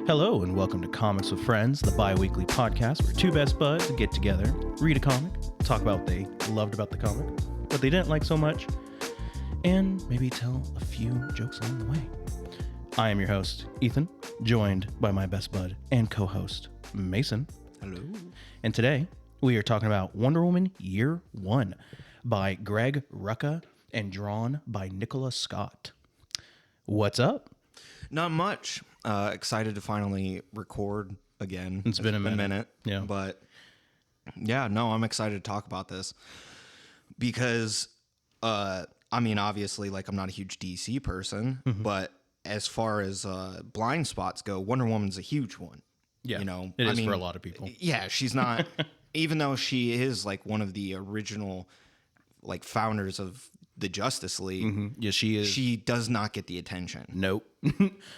Hello and welcome to Comics with Friends, the bi-weekly podcast where two best buds get together, read a comic, talk about what they loved about the comic, what they didn't like so much, and maybe tell a few jokes along the way. I am your host, Ethan, joined by my best bud and co-host, Mason. Hello. And today, we are talking about Wonder Woman Year One by Greg Rucka and drawn by Nicola Scott. What's up? Not much. Excited to finally record again. It's been a minute. Yeah. But yeah, no, I'm excited to talk about this because, obviously, I'm not a huge DC person, but as far as blind spots go, Wonder Woman's a huge one. Yeah, it is for a lot of people. Yeah, she's not, even though she is one of the original founders of the Justice League. Mm-hmm. Yeah, she is. She does not get the attention. Nope.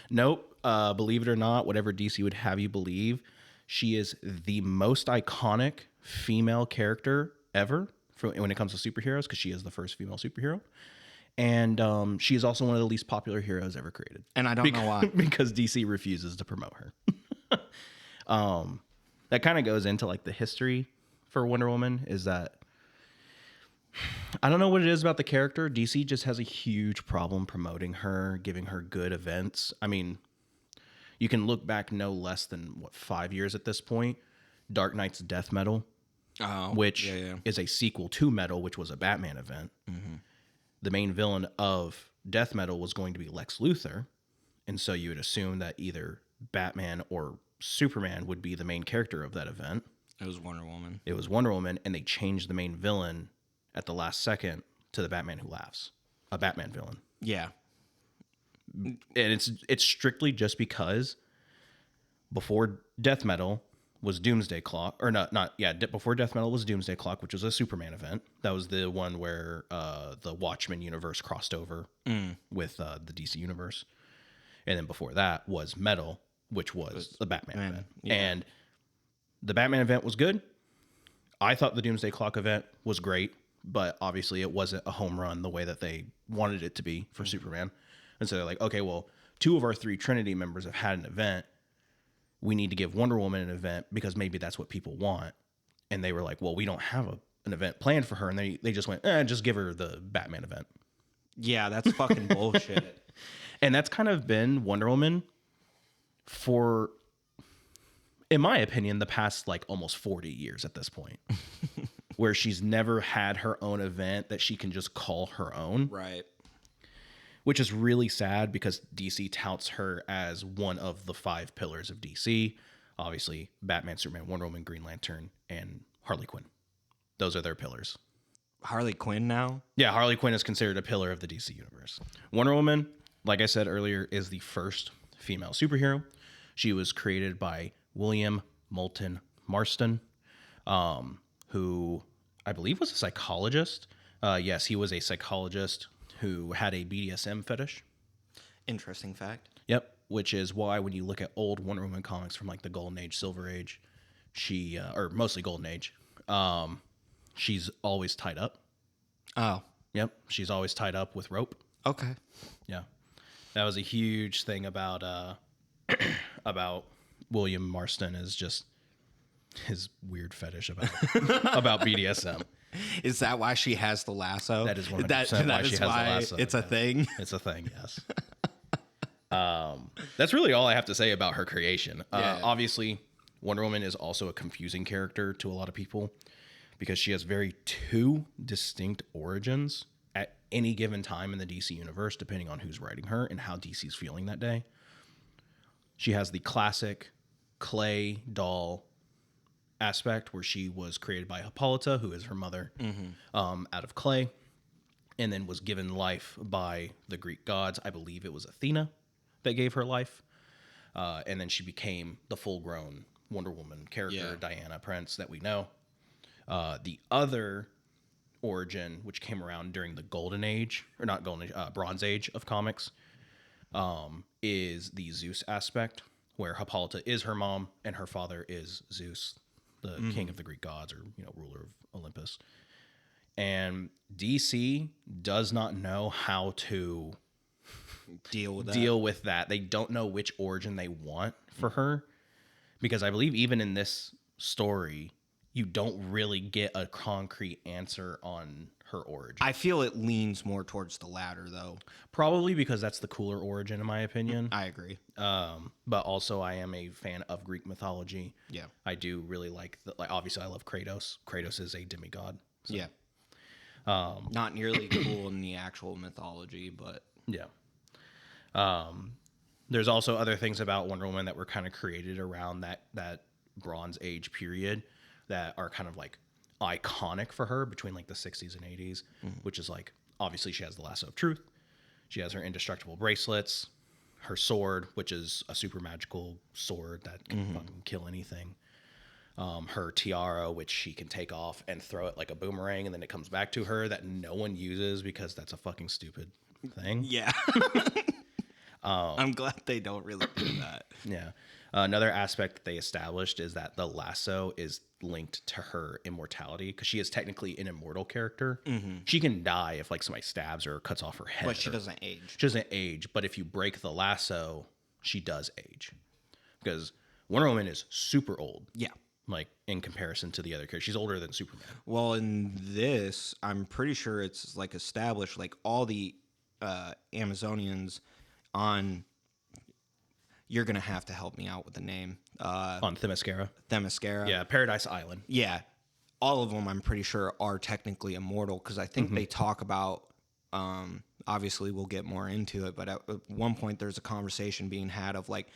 Nope. Believe it or not, whatever DC would have you believe, she is the most iconic female character ever when it comes to superheroes, because she is the first female superhero. And she is also one of the least popular heroes ever created. And I don't know why. Because DC refuses to promote her. That kind of goes into the history for Wonder Woman, is that I don't know what it is about the character. DC just has a huge problem promoting her, giving her good events. I mean, you can look back no less than 5 years at this point. Dark Knight's Death Metal, which is a sequel to Metal, which was a Batman event. Mm-hmm. The main villain of Death Metal was going to be Lex Luthor, and so you would assume that either Batman or Superman would be the main character of that event. It was Wonder Woman. It was Wonder Woman, and they changed the main villain at the last second to the Batman Who Laughs, a Batman villain. Yeah. And it's strictly just because before Death Metal was Doomsday Clock, or before Death Metal was Doomsday Clock, which was a Superman event. That was the one where the Watchmen universe crossed over with the DC universe. And then before that was Metal, which was the Batman event. Yeah. And the Batman event was good. I thought the Doomsday Clock event was great, but obviously it wasn't a home run the way that they wanted it to be for Superman. And so they're like, okay, well, 2 of our 3 Trinity members have had an event. We need to give Wonder Woman an event because maybe that's what people want. And they were like, well, we don't have an event planned for her. And they just went, just give her the Batman event. Yeah, that's fucking bullshit. And that's kind of been Wonder Woman for, in my opinion, the past almost 40 years at this point. Where she's never had her own event that she can just call her own. Right. Which is really sad because DC touts her as one of the 5 pillars of DC. Obviously, Batman, Superman, Wonder Woman, Green Lantern, and Harley Quinn. Those are their pillars. Harley Quinn now? Yeah, Harley Quinn is considered a pillar of the DC universe. Wonder Woman, like I said earlier, is the first female superhero. She was created by William Moulton Marston, who I believe was a psychologist. Yes, he was a psychologist who had a BDSM fetish. Interesting fact. Yep, which is why when you look at old Wonder Woman comics from the Golden Age, Silver Age, she, or mostly Golden Age, she's always tied up. Oh. Yep, she's always tied up with rope. Okay. Yeah. That was a huge thing about about William Marston, is just his weird fetish about about BDSM. Is that why she has the lasso? That is 100% why she has the lasso. It's a thing? It's a thing, yes. That's really all I have to say about her creation. Yeah. Obviously, Wonder Woman is also a confusing character to a lot of people because she has 2 distinct origins at any given time in the DC universe, depending on who's writing her and how DC's feeling that day. She has the classic clay doll aspect where she was created by Hippolyta, who is her mother, out of clay, and then was given life by the Greek gods. I believe it was Athena that gave her life. And then she became the full-grown Wonder Woman character, Diana Prince, that we know. The other origin, which came around during the Golden Age, or not Golden Age, Bronze Age of comics, is the Zeus aspect, where Hippolyta is her mom and her father is Zeus, the king of the Greek gods, or ruler of Olympus. And DC does not know how to deal with that. They don't know which origin they want for her, because I believe even in this story, you don't really get a concrete answer on her origin. I feel it leans more towards the latter, though. Probably because that's the cooler origin, in my opinion. I agree. But also, I am a fan of Greek mythology. Yeah. I do really like obviously, I love Kratos. Kratos is a demigod. So, Yeah. Not nearly cool in the actual mythology, but yeah. There's also other things about Wonder Woman that were kind of created around that Bronze Age period that are kind of like iconic for her between like the 60s and 80s, which is like, obviously she has the lasso of truth. She has her indestructible bracelets, her sword, which is a super magical sword that can fucking kill anything. Her tiara, which she can take off and throw it like a boomerang, and then it comes back to her, that no one uses because that's a fucking stupid thing. yeah. I'm glad they don't really do that. Yeah. Another aspect that they established is that the lasso is linked to her immortality, because she is technically an immortal character. She can die if like somebody stabs her or cuts off her head. But she doesn't age. She doesn't age, but if you break the lasso, she does age. Because Wonder Woman is super old. Yeah. Like, in comparison to the other characters. She's older than Superman. Well, in this, I'm pretty sure it's like established, like all the Amazonians on. You're gonna have to help me out with the name. On Themyscira. Themyscira. Yeah, Paradise Island. Yeah. All of them, I'm pretty sure, are technically immortal, because I think they talk about. Obviously, we'll get more into it, but at one point, there's a conversation being had of like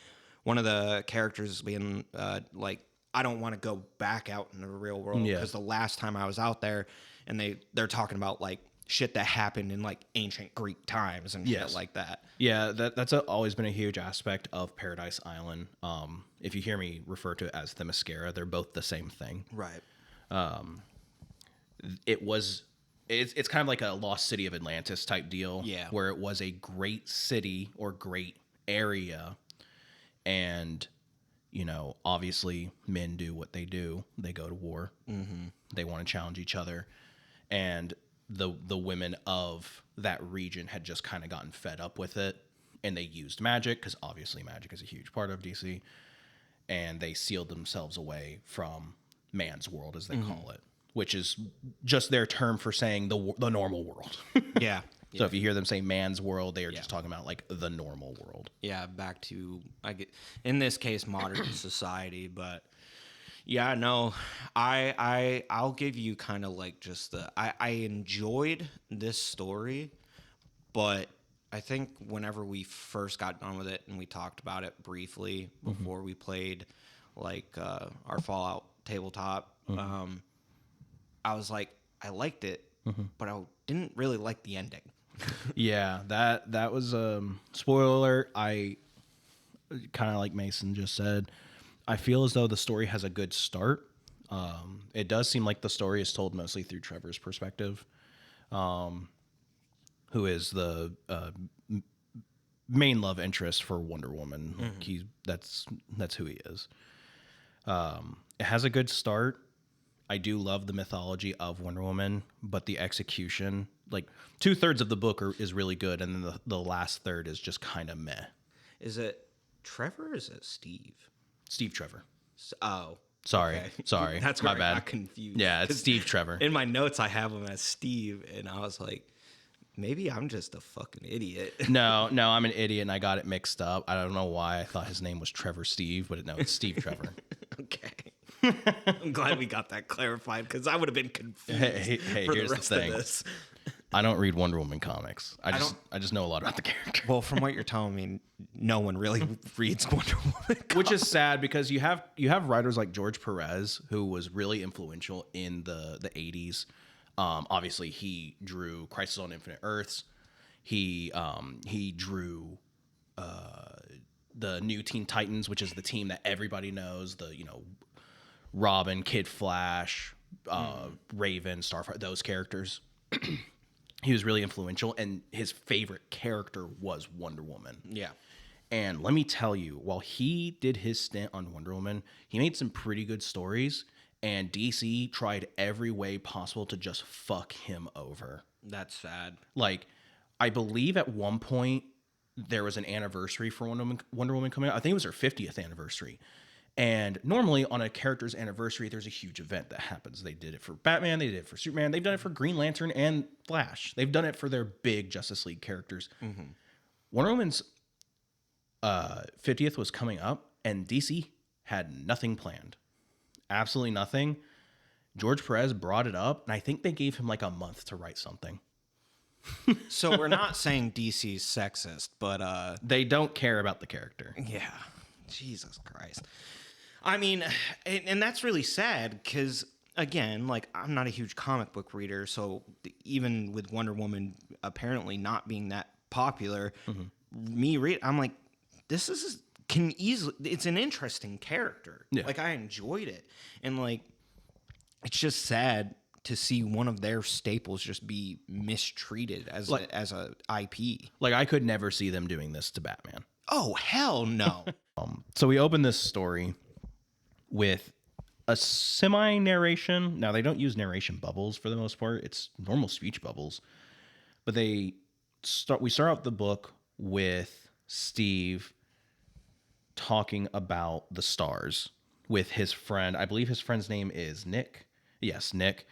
one of the characters being like, I don't want to go back out in the real world because the last time I was out there, and they're talking about like shit that happened in like ancient Greek times and shit like that. Yeah, that's always been a huge aspect of Paradise Island. If you hear me refer to it as Themyscira, they're both the same thing. Right. It's kind of like a lost city of Atlantis type deal. Yeah. Where it was a great city or great area, and you know, obviously men do what they do. They go to war. They want to challenge each other, and the women of that region had just kind of gotten fed up with it, and they used magic, because obviously magic is a huge part of DC, and they sealed themselves away from man's world, as they call it, which is just their term for saying the normal world. Yeah. So if you hear them say man's world, they are just talking about like the normal world. Yeah, back to in this case modern society, but yeah, no, I'll give you kind of like just I enjoyed this story, but I think whenever we first got done with it and we talked about it briefly before we played like our Fallout tabletop, I was like, I liked it, but I didn't really like the ending. Yeah, that was spoiler alert. I kind of like Mason just said, I feel as though the story has a good start. It does seem like the story is told mostly through Trevor's perspective, who is the main love interest for Wonder Woman. Like that's who he is. It has a good start. I do love the mythology of Wonder Woman, but the execution, like 2/3 of the book is really good, and then the last third is just kind of meh. Is it Trevor or is it Steve? Steve Trevor. Oh. Sorry. Okay. Sorry. That's my where bad. I got confused. Yeah, it's Steve Trevor. In my notes, I have him as Steve, and I was like, maybe I'm just a fucking idiot. No, I'm an idiot, and I got it mixed up. I don't know why I thought his name was Trevor Steve, but no, it's Steve Trevor. Okay. I'm glad we got that clarified, because I would have been confused Hey, for here's the the rest thing. of this. I don't read Wonder Woman comics. I just know a lot about the character. Well, from what you're telling me, no one really reads Wonder Woman comics. Which is sad, because you have writers like George Perez, who was really influential in the 80s. Obviously, he drew Crisis on Infinite Earths. He drew the new Teen Titans, which is the team that everybody knows. Robin, Kid Flash, Raven, Starfire, those characters. He was really influential, and his favorite character was Wonder Woman. Yeah. And let me tell you, while he did his stint on Wonder Woman, he made some pretty good stories, and DC tried every way possible to just fuck him over. That's sad. Like, I believe at one point there was an anniversary for Wonder Woman coming out. I think it was her 50th anniversary. And normally on a character's anniversary, there's a huge event that happens. They did it for Batman, they did it for Superman, they've done it for Green Lantern and Flash. They've done it for their big Justice League characters. Wonder Woman's 50th was coming up, and DC had nothing planned. Absolutely nothing. George Perez brought it up, and I think they gave him like a month to write something. So we're not saying DC's sexist, but They don't care about the character. yeah, Jesus Christ. I mean, and that's really sad because, again, like, I'm not a huge comic book reader, so even with Wonder Woman apparently not being that popular, I'm like, this is it's an interesting character. Yeah. Like, I enjoyed it, and like, it's just sad to see one of their staples just be mistreated as a IP. Like, I could never see them doing this to Batman. Oh, hell no. So we open this story with a semi-narration. Now, they don't use narration bubbles for the most part. It's normal speech bubbles. But we start out the book with Steve talking about the stars with his friend. I believe his friend's name is Nick. Yes, Nick.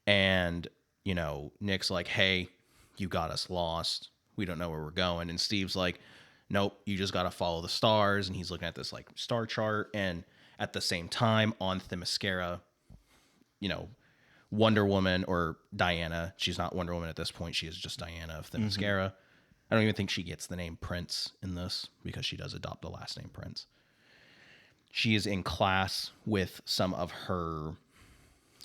And, you know, Nick's like, hey, you got us lost. We don't know where we're going. And Steve's like, nope, you just got to follow the stars. And he's looking at this like star chart. And at the same time on Themyscira, you know, Wonder Woman, or Diana, she's not Wonder Woman at this point. She is just Diana of Themyscira. I don't even think she gets the name Prince in this because she does adopt the last name Prince. She is in class with some of her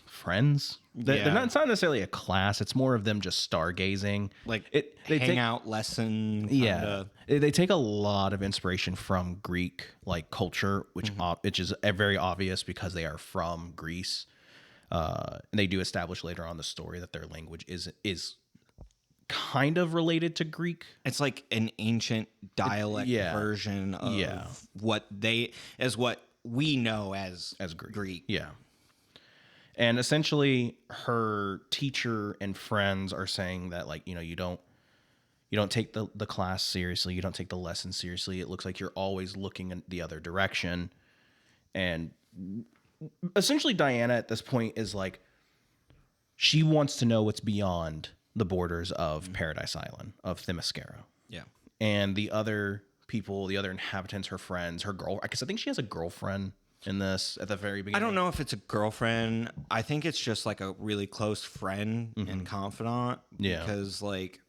friends. It's not necessarily a class. It's more of them just stargazing. Like they hangout lesson. Yeah. They take a lot of inspiration from Greek like culture, which is very obvious because they are from Greece. And they do establish later on the story that their language is kind of related to Greek. It's like an ancient dialect version of what we know as Greek. Yeah. And essentially her teacher and friends are saying that, like, you know, you don't take the class seriously. You don't take the lesson seriously. It looks like you're always looking in the other direction. And essentially Diana at this point is like, she wants to know what's beyond the borders of Paradise Island, of Themyscira. Yeah. And the other people, the other inhabitants, her friends, her girl, I guess I think she has a girlfriend in this at the very beginning. I don't know if it's a girlfriend. I think it's just like a really close friend and confidant. Yeah. Because, like,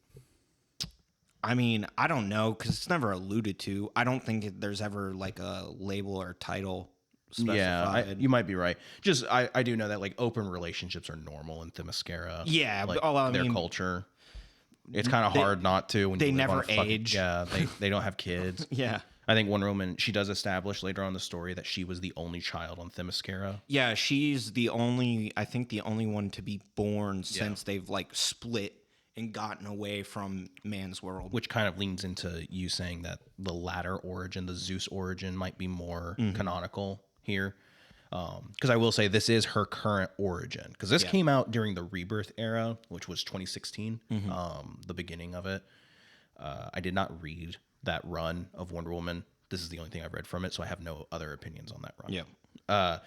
I mean, I don't know, because it's never alluded to. I don't think there's ever like a label or title specified. Yeah, you might be right. Just I do know that like open relationships are normal in Themyscira. Yeah, like, I their mean, culture. It's kind of hard not to. When they you live never on a age. They don't have kids. Yeah. I think Wonder Woman, she does establish later on in the story that she was the only child on Themyscira. Yeah, she's the only one to be born since they've like split and gotten away from man's world. Which kind of leans into you saying that the latter origin, the Zeus origin, might be more canonical here. Because I will say this is her current origin. Because this came out during the Rebirth era, which was 2016, the beginning of it. I did not read that run of Wonder Woman. This is the only thing I've read from it, so I have no other opinions on that run. Yeah.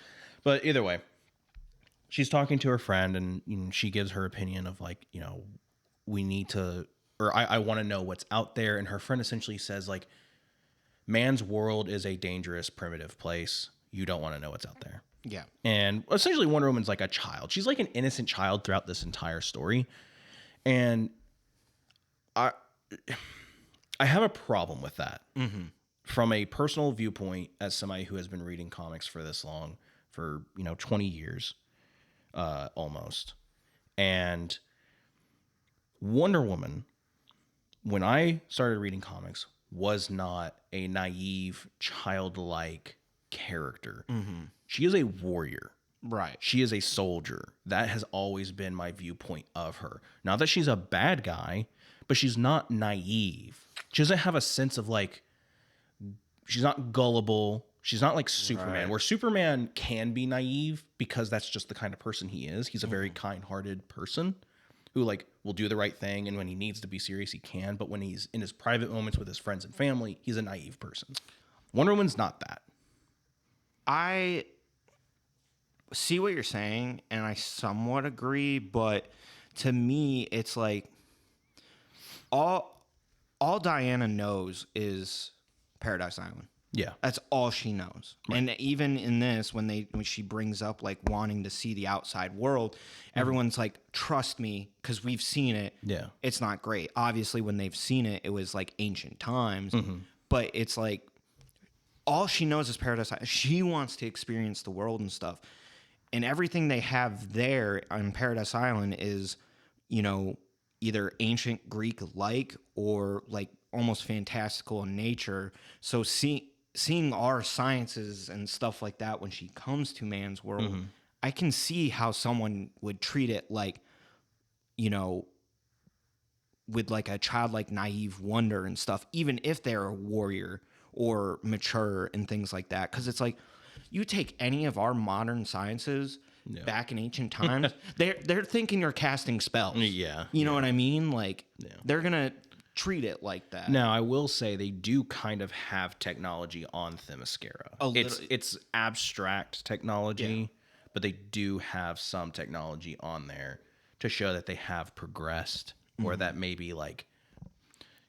But either way, she's talking to her friend, and you know, she gives her opinion of like, you know, we need to, or I want to know what's out there. And her friend essentially says like, man's world is a dangerous, primitive place. You don't want to know what's out there. Yeah. And essentially Wonder Woman's like a child. She's like an innocent child throughout this entire story. And I have a problem with that. From a personal viewpoint, as somebody who has been reading comics for this long, for, you know, 20 years, almost. And Wonder Woman, when I started reading comics, was not a naive, childlike character. She is a warrior. Right. She is a soldier. That has always been my viewpoint of her. Not that she's a bad guy, but she's not naive. She doesn't have a sense of like, she's not gullible. She's not like Superman, where Superman can be naive because that's just the kind of person he is. He's a very kind-hearted person. who like will do the right thing, and when he needs to be serious, he can. But when he's in his private moments with his friends and family, he's a naive person. Wonder Woman's not that. I see what you're saying, and I somewhat agree, but to me, it's like all Diana knows is Paradise Island. Yeah. That's all she knows. Right. And even in this, when she brings up like wanting to see the outside world, everyone's like, trust me, because we've seen it. Yeah. It's not great. Obviously, when they've seen it, it was like ancient times. But it's like all she knows is Paradise Island. She wants to experience the world and stuff. And everything they have there on Paradise Island is, either ancient Greek-like or like almost fantastical in nature. So seeing our sciences and stuff like that when she comes to man's world, I can see how someone would treat it like, with like a childlike naive wonder and stuff, even if they're a warrior or mature and things like that. Because it's like, you take any of our modern sciences back in ancient times, they're thinking you're casting spells. Yeah. You know what I mean? Like, they're going to treat it like that. Now, I will say they do kind of have technology on Themyscira. It's abstract technology, but they do have some technology on there to show that they have progressed, or that maybe like,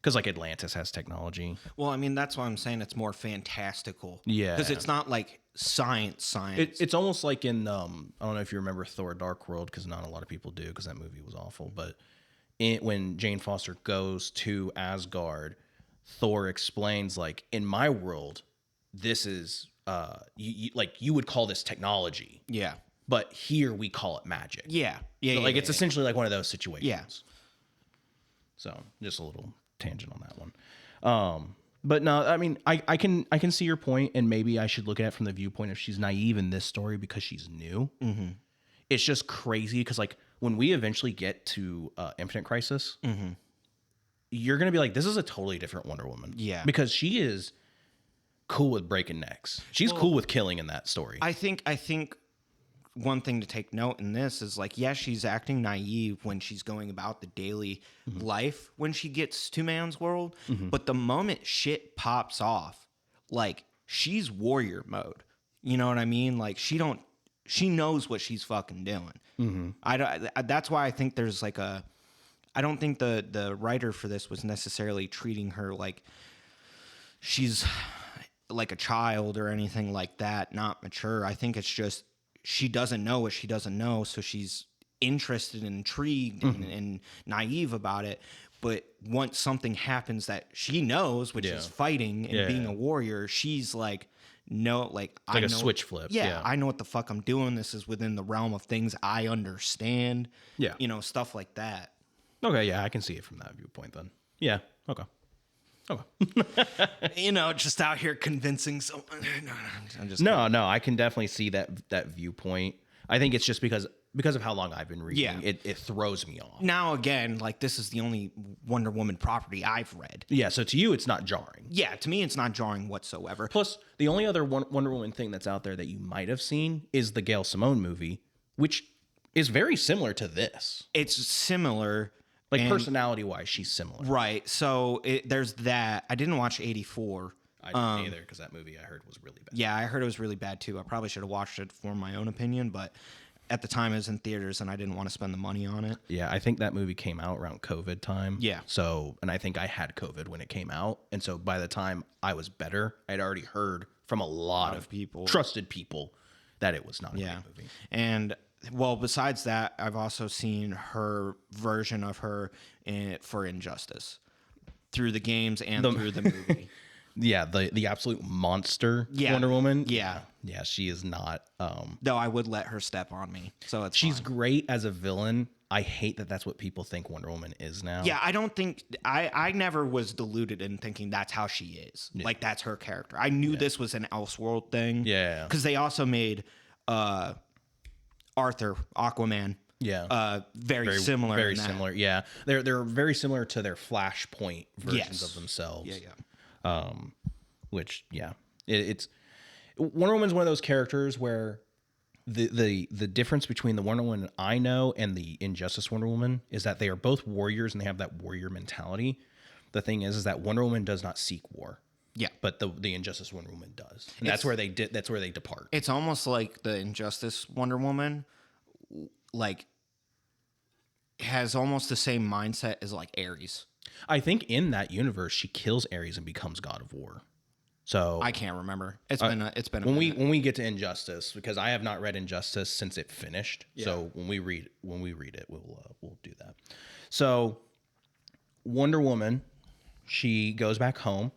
because like Atlantis has technology. Well, I mean, that's why I'm saying it's more fantastical. Yeah. Because it's not like science. It's almost like in, I don't know if you remember Thor Dark World, because not a lot of people do, because that movie was awful, but when Jane Foster goes to Asgard, Thor explains, like, in my world, this is, you would call this technology. Yeah. But here we call it magic. Yeah. So, it's essentially like one of those situations. Yeah. So just a little tangent on that one. But no, I mean, I can see your point, and maybe I should look at it from the viewpoint of she's naive in this story because she's new. It's just crazy because, like, when we eventually get to Infinite Crisis, you're going to be like, this is a totally different Wonder Woman. Yeah. Because she is cool with breaking necks. She's cool with killing in that story. I think one thing to take note in this is, like, yes, she's acting naive when she's going about the daily life when she gets to man's world. But the moment shit pops off, like, she's warrior mode. You know what I mean? Like, she knows what she's fucking doing. That's why I think there's like I don't think the writer for this was necessarily treating her like she's like a child or anything like that, not mature. I think it's just she doesn't know what she doesn't know, so she's interested and intrigued and naive about it. But once something happens that she knows, which is fighting and being a warrior, she's like, no, like, it's like I know, a switch flip. Yeah, I know what the fuck I'm doing. This is within the realm of things I understand. Yeah. Stuff like that. Okay, yeah, I can see it from that viewpoint then. Yeah, okay. Just out here convincing someone. No, I can definitely see that viewpoint. I think it's just because of how long I've been reading. Yeah. It throws me off. Now, again, like, this is the only Wonder Woman property I've read. Yeah, so to you, it's not jarring. Yeah, to me, it's not jarring whatsoever. Plus, the only other Wonder Woman thing that's out there that you might have seen is the Gail Simone movie, which is very similar to this. It's similar. Like, personality-wise, she's similar. Right. So there's that. I didn't watch 84. I didn't either, because that movie I heard was really bad. Yeah, I heard it was really bad, too. I probably should have watched it for my own opinion, but at the time it was in theaters, and I didn't want to spend the money on it. Yeah, I think that movie came out around COVID time. Yeah. So, and I think I had COVID when it came out. And so by the time I was better, I'd already heard from a lot of people, trusted people, that it was not a great movie. And, well, besides that, I've also seen her version of her for Injustice through the games and through the movie. Yeah, the absolute monster Wonder Woman. Yeah, she is not. Though I would let her step on me, so she's fine. Great as a villain. I hate that that's what people think Wonder Woman is now. Yeah, I don't think I never was deluded in thinking that's how she is. Yeah. Like, that's her character. I knew this was an Elseworld thing. Yeah, because they also made Arthur, Aquaman. Yeah. Very similar. Very similar. Yeah. They're very similar to their Flashpoint versions of themselves. Yeah. Which, it's Wonder Woman's one of those characters where the difference between the Wonder Woman I know and the Injustice Wonder Woman is that they are both warriors and they have that warrior mentality. The thing is that Wonder Woman does not seek war. Yeah. But the Injustice Wonder Woman does. And that's where they depart. It's almost like the Injustice Wonder Woman, like, has almost the same mindset as like Ares. I think in that universe she kills Ares and becomes God of War. So I can't remember. It's been a when minute. we get to Injustice, because I have not read Injustice since it finished. Yeah. So when we read it, we'll do that. So Wonder Woman, she goes back home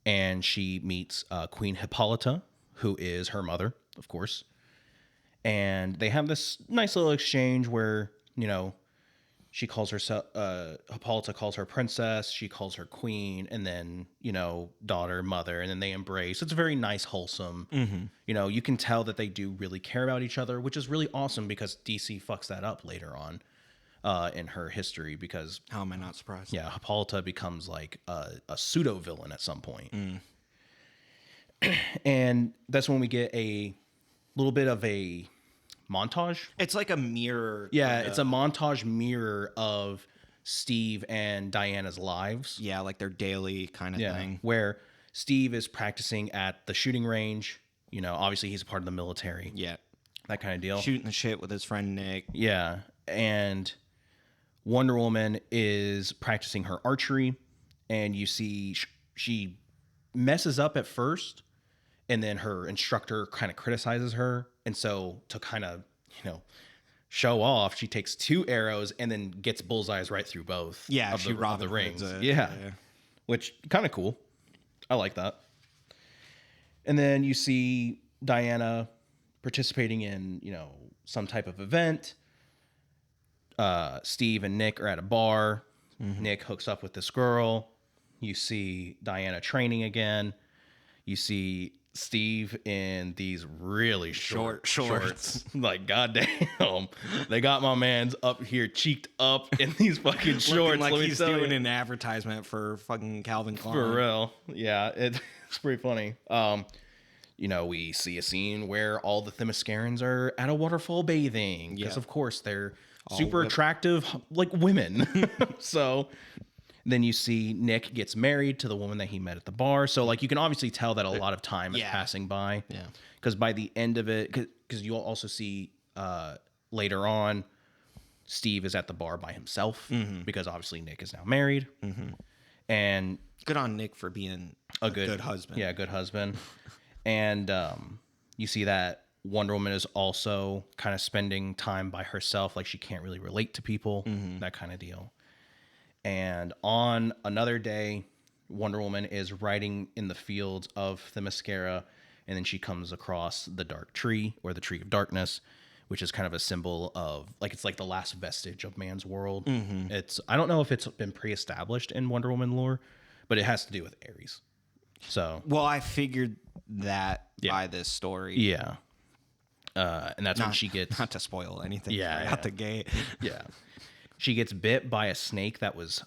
and she meets Queen Hippolyta, who is her mother, of course. And they have this nice little exchange where, you know, she calls herself, Hippolyta calls her princess, she calls her queen, and then, you know, daughter, mother, and then they embrace. It's very nice, wholesome. Mm-hmm. You know, you can tell that they do really care about each other, which is really awesome because DC fucks that up later on in her history because... How am I not surprised? Yeah, Hippolyta becomes like a pseudo-villain at some point. And that's when we get a little bit of a... montage. It's like a mirror. Yeah, it's a montage mirror of Steve and Diana's lives. Yeah, like their daily kind of thing. Where Steve is practicing at the shooting range. You know, obviously he's a part of the military. Yeah. That kind of deal. Shooting the shit with his friend Nick. Yeah. And Wonder Woman is practicing her archery. And you see she messes up at first. And then her instructor kind of criticizes her. And so to kind of, you know, show off, she takes 2 arrows and then gets bullseyes right through both. Yeah, of she the rings. Yeah. Yeah. Which kind of cool. I like that. And then you see Diana participating in, you know, some type of event. Steve and Nick are at a bar. Mm-hmm. Nick hooks up with this girl. You see Diana training again. You see Steve in these really short shorts. Like, goddamn, they got my man's up here cheeked up in these fucking shorts. Like he's doing an advertisement for fucking Calvin Klein. For real. Yeah, it's pretty funny. You know, we see a scene where all the Themyscirans are at a waterfall bathing. Because, of course, they're super attractive, like, women. So... Then you see Nick gets married to the woman that he met at the bar. So, like, you can obviously tell that a lot of time is passing by. Yeah. Because by the end of it, because you'll also see later on, Steve is at the bar by himself. Mm-hmm. Because obviously Nick is now married. Mm-hmm. And good on Nick for being a good husband. Yeah, good husband. And you see that Wonder Woman is also kind of spending time by herself. Like, she can't really relate to people. Mm-hmm. That kind of deal. And on another day, Wonder Woman is riding in the fields of Themyscira, and then she comes across the Dark Tree, or the Tree of Darkness, which is kind of a symbol of, like, it's like the last vestige of man's world. Mm-hmm. I don't know if it's been pre-established in Wonder Woman lore, but it has to do with Ares. So, well, I figured that by this story. Yeah. And that's when she gets... Not to spoil anything out the gate. Yeah. She gets bit by a snake that was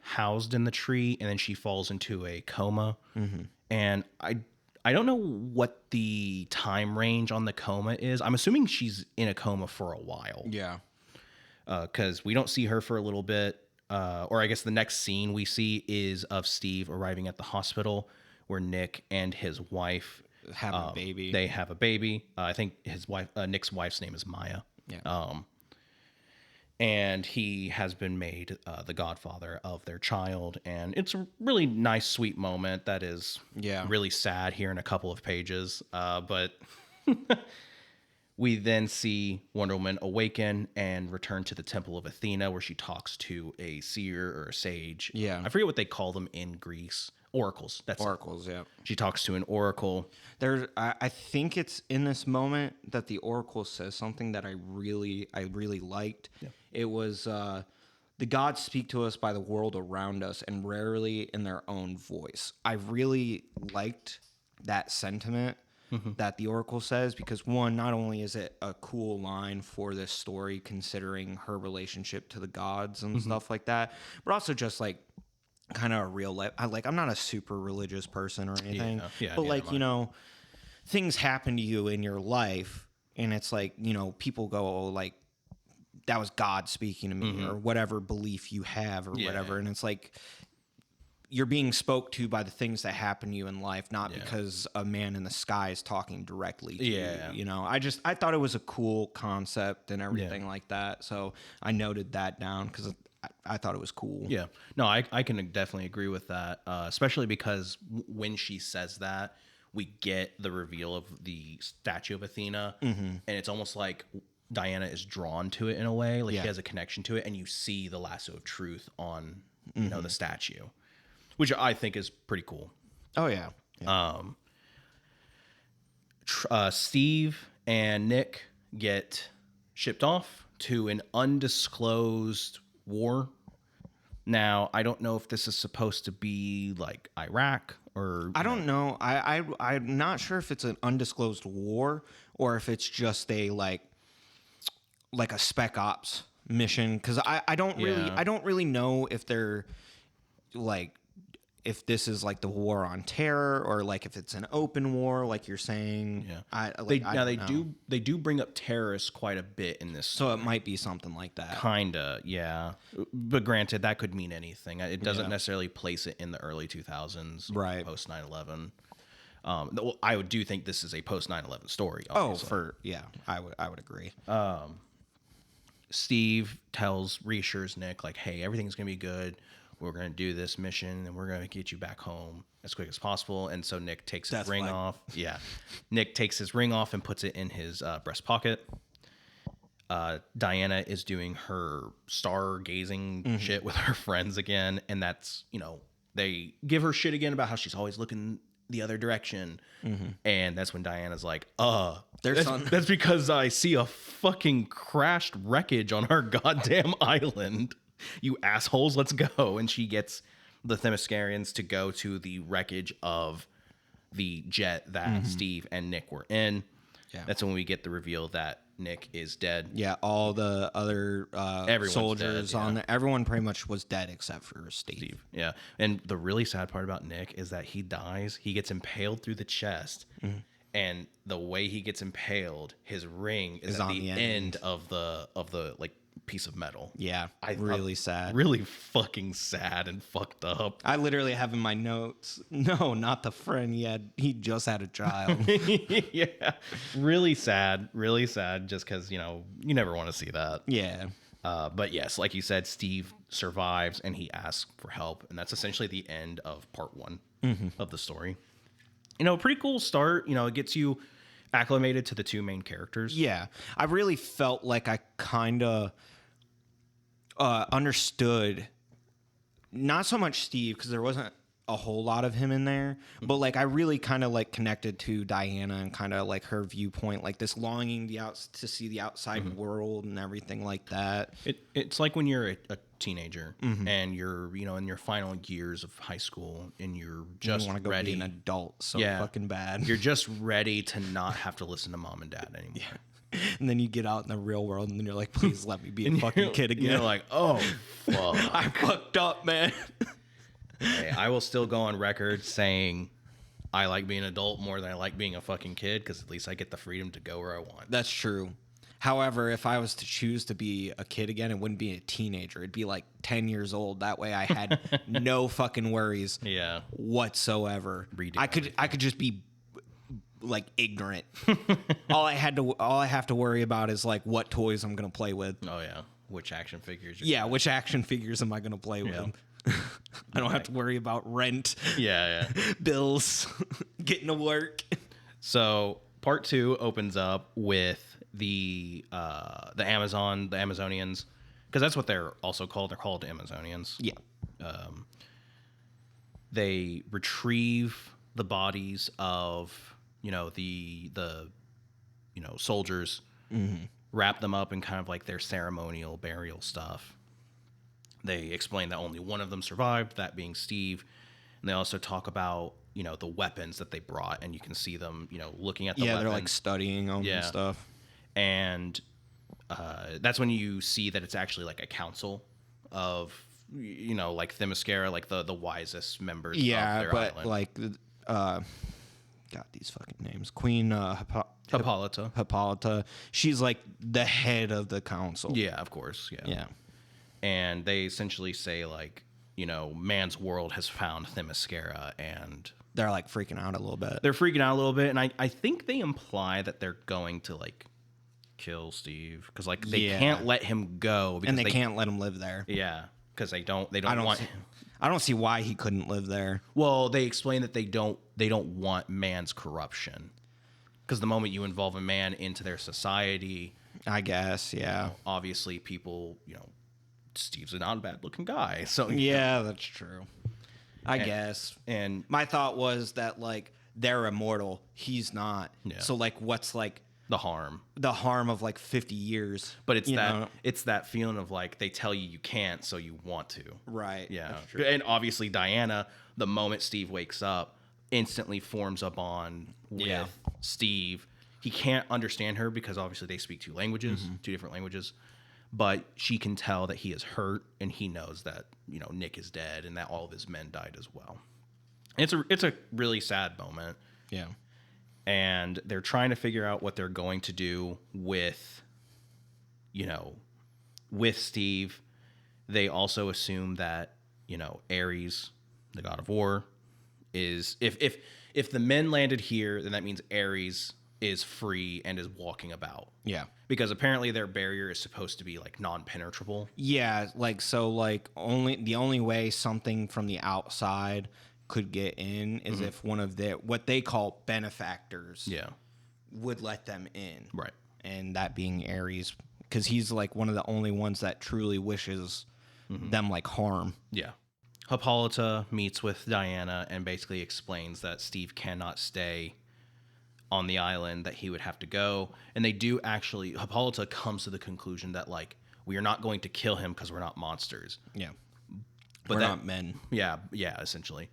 housed in the tree, and then she falls into a coma. Mm-hmm. And I don't know what the time range on the coma is. I'm assuming she's in a coma for a while. Yeah. Because we don't see her for a little bit. Or I guess the next scene we see is of Steve arriving at the hospital where Nick and his wife have a baby. They have a baby. I think his wife, Nick's wife's name is Maya. Yeah. And he has been made the godfather of their child. And it's a really nice, sweet moment that is really sad here in a couple of pages. But we then see Wonder Woman awaken and return to the Temple of Athena, where she talks to a seer or a sage. Yeah. I forget what they call them in Greece. Oracles. That's oracles, yeah. She talks to an oracle. I think it's in this moment that the oracle says something that I really liked. Yeah. It was the gods speak to us by the world around us and rarely in their own voice. I really liked that sentiment that the oracle says, because one, not only is it a cool line for this story considering her relationship to the gods and stuff like that, but also just like kind of a real life. I'm not a super religious person or anything, but like, you know, things happen to you in your life and it's like, you know, people go, oh, like, that was God speaking to me, or whatever belief you have, or whatever. And it's like, you're being spoke to by the things that happen to you in life, not because a man in the sky is talking directly to you. You know, I thought it was a cool concept and everything like that. So I noted that down because I thought it was cool. Yeah. No, I can definitely agree with that, especially because when she says that, we get the reveal of the statue of Athena, and it's almost like Diana is drawn to it in a way, like she has a connection to it, and you see the lasso of truth on you know the statue, which I think is pretty cool. Oh yeah. Steve and Nick get shipped off to an undisclosed war. Now, I don't know if this is supposed to be like Iraq or I don't know. I'm not sure if it's an undisclosed war or if it's just a like a spec ops mission, because I don't really know if they're like, if this is like the war on terror or like if it's an open war, like you're saying. They do bring up terrorists quite a bit in this, so it might be something like that. kinda, yeah. But granted, that could mean anything. It doesn't necessarily place it in the early 2000s, Right. Post 9/11. I do think this is a post 9/11 story. Oh, Obviously. I would agree. Steve reassures Nick, like, hey, everything's going to be good. We're going to do this mission and we're going to get you back home as quick as possible. And so Nick takes his ring off. Yeah. Nick takes his ring off and puts it in his breast pocket. Diana is doing her stargazing shit with her friends again. And that's, you know, they give her shit again about how she's always looking the other direction. And that's when Diana's like, that's because I see a fucking crashed wreckage on our goddamn island. You assholes, let's go. And she gets the Themyscirians to go to the wreckage of the jet that Steve and Nick were in. Yeah. That's when we get the reveal that Nick is dead. Yeah, all the other soldiers on there, everyone pretty much was dead except for Steve. Yeah. And the really sad part about Nick is that he dies. He gets impaled through the chest. And the way he gets impaled, his ring is at the end of the like piece of metal. Yeah, really sad. Really fucking sad and fucked up. I literally have in my notes, no, not the friend he just had a child. Yeah, really sad just because, you know, you never want to see that. Yeah. But yes, like you said, Steve survives and he asks for help, and that's essentially the end of part 1 of the story. You know, pretty cool start. You know, it gets you acclimated to the two main characters. Yeah, I really felt like I kind of understood, not so much Steve, because there wasn't a whole lot of him in there, but like I really kind of like connected to Diana and kind of like her viewpoint, like this longing to see the outside world and everything like that. It's like when you're a teenager and you're, you know, in your final years of high school and you're just want to go ready. Be an adult so fucking bad. You're just ready to not have to listen to mom and dad anymore. Yeah. And then you get out in the real world and then you're like, please let me be a fucking kid again. You're like, oh, fuck. I fucked up, man. Hey, I will still go on record saying I like being an adult more than I like being a fucking kid, because at least I get the freedom to go where I want. That's true. However, if I was to choose to be a kid again, it wouldn't be a teenager. It'd be like 10 years old. That way I had no fucking worries whatsoever. I could just be like ignorant. all I have to worry about is like what toys I'm gonna play with. Oh yeah, which action figures? Which action figures am I gonna play with? I don't have to worry about rent. Bills, getting to work. So part 2 opens up with the Amazonians, because that's what they're also called. They're called Amazonians. Yeah. They retrieve the bodies of, you know, the you know, soldiers, wrap them up in kind of like their ceremonial burial stuff. They explain that only one of them survived, that being Steve. And they also talk about, you know, the weapons that they brought, and you can see them, you know, looking at the weapons. Yeah, they're like studying them and stuff. And that's when you see that it's actually like a council of, you know, like Themyscira, like the wisest members of their island. Like got these fucking names. Queen Hippolyta. Hippolyta. She's like the head of the council. Yeah, of course. Yeah. Yeah. And they essentially say, like, you know, man's world has found Themyscira, and They're like freaking out a little bit. they're freaking out a little bit. And I think they imply that they're going to, like, kill Steve, because, like, they can't let him go. Because And they can't let him live there. Yeah, because they don't want him. I don't see why he couldn't live there. Well, they explain that they don't want man's corruption, because the moment you involve a man into their society, I guess, yeah. obviously people, you know, Steve's not a bad looking guy, so Yeah, that's true. I guess. And My thought was that, like, they're immortal. He's not. Yeah. So, like, what's, like, the harm, of, like, 50 years? but it's know? it's that feeling of, like, they tell you can't, so you want to. Right. Yeah. That's true. And obviously Diana, the moment Steve wakes up, instantly forms a bond with Steve. He can't understand her because obviously they speak two languages, two different languages. But she can tell that he is hurt, and he knows that, you know, Nick is dead and that all of his men died as well. And it's a really sad moment. Yeah. And they're trying to figure out what they're going to do with, you know, with Steve. They also assume that, you know, Ares, the god of war, is if the men landed here, then that means Ares is free and is walking about. Yeah. Because apparently their barrier is supposed to be, like, non-penetrable. Yeah, like, so, like, the only way something from the outside could get in is if one of their, what they call benefactors, would let them in. Right. And that being Ares, because he's, like, one of the only ones that truly wishes them, like, harm. Yeah. Hippolyta meets with Diana and basically explains that Steve cannot stay on the island, that he would have to go. And they do actually, Hippolyta comes to the conclusion that, like, we are not going to kill him because we're not monsters. Yeah. But We're not men. Yeah, essentially.